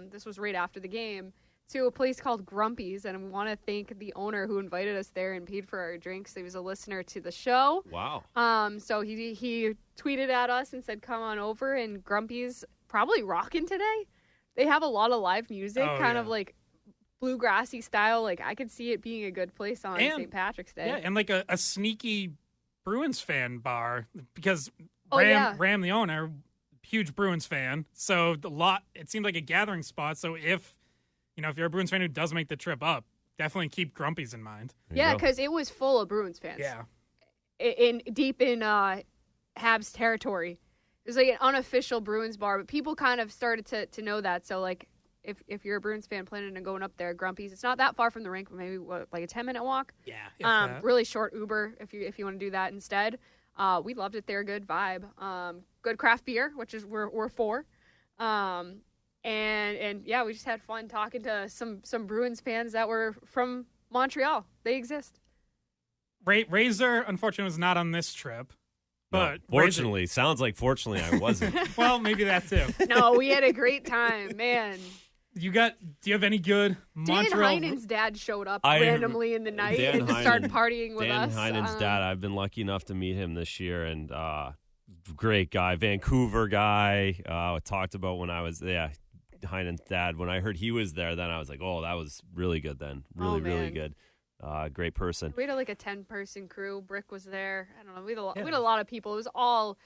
B: This was right after the game, to a place called Grumpy's. And I want to thank the owner who invited us there and paid for our drinks. He was a listener to the show.
D: Wow.
B: So he tweeted at us and said, come on over. And Grumpy's probably rocking today. They have a lot of live music, of like bluegrassy style. Like, I could see it being a good place on St. Patrick's Day.
C: Yeah, and like a sneaky Bruins fan bar, because Ram, the owner, huge Bruins fan. So it seemed like a gathering spot. So if you're a Bruins fan who does make the trip up, definitely keep Grumpy's in mind.
B: Yeah, because it was full of Bruins fans.
C: Yeah.
B: Deep in Habs territory. It was like an unofficial Bruins bar, but people kind of started to know that. So like, if you're a Bruins fan planning on going up there, Grumpy's, it's not that far from the rink, but maybe like a 10-minute walk.
C: Yeah.
B: Really short Uber if you want to do that instead. We loved it there. Good vibe. Good craft beer, which is we're for. And yeah, we just had fun talking to some Bruins fans that were from Montreal. They exist.
C: Razor, unfortunately, was not on this trip. But
D: fortunately, sounds like fortunately I wasn't.
C: Well, maybe that too.
B: No, we had a great time, man.
C: Do you have any good Montreal?
B: Dan Heinen's dad showed up randomly in the night and just started partying with us.
D: Dan Heinen's dad, I've been lucky enough to meet him this year, and great guy, Vancouver guy. Talked about when I was Heinen's dad. When I heard he was there, then I was like, oh, that was really good. Then really good. Great person.
B: We had like a 10-person crew. Brick was there. I don't know. We had a lot of people. It was all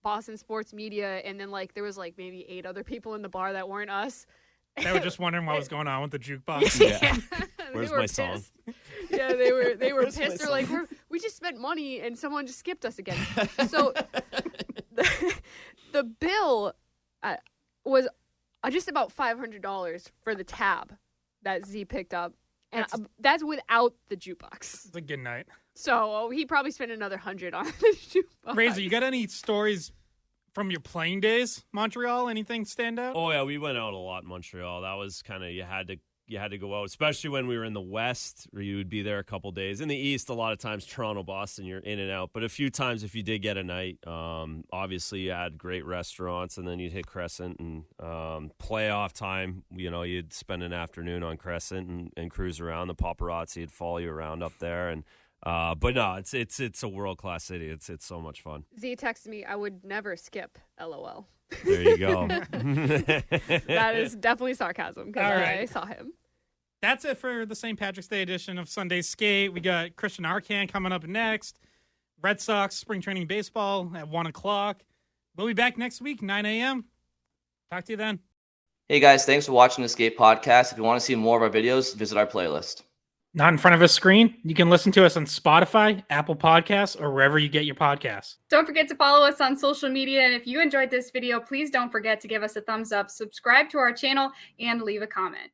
B: Boston sports media, and then like there was like maybe 8 other people in the bar that weren't us.
C: They were just wondering what was going on with the jukebox.
D: Yeah. Where's my song?
B: Yeah, they were pissed. They're like, we just spent money and someone just skipped us again. So the bill was just about $500 for the tab that Z picked up. And that's without the jukebox.
C: It's a good night.
B: So he probably spent another $100 on the jukebox.
C: Razor, you got any stories from your playing days, Montreal? Anything stand out?
D: Oh yeah, we went out a lot in Montreal. That was kind of you had to go out, especially when we were in the West, where you would be there a couple days. In the East, a lot of times Toronto, Boston, you're in and out. But a few times, if you did get a night, obviously you had great restaurants, and then you'd hit Crescent and playoff time. You know, you'd spend an afternoon on Crescent and cruise around. The paparazzi would follow you around up there, and but no, it's a world class city. It's so much fun.
B: Z texted me, I would never skip LOL.
D: There you go.
B: That is definitely sarcasm because
C: right.
B: I saw him.
C: That's it for the St. Patrick's Day edition of Sunday Skate. We got Christian Arcand coming up next. Red Sox spring training baseball at 1 o'clock. We'll be back next week, 9 a.m. Talk to you then.
N: Hey guys, thanks for watching the Skate Podcast. If you want to see more of our videos, visit our playlist.
C: Not in front of a screen? You can listen to us on Spotify, Apple Podcasts, or wherever you get your podcasts.
O: Don't forget to follow us on social media. And if you enjoyed this video, please don't forget to give us a thumbs up, subscribe to our channel, and leave a comment.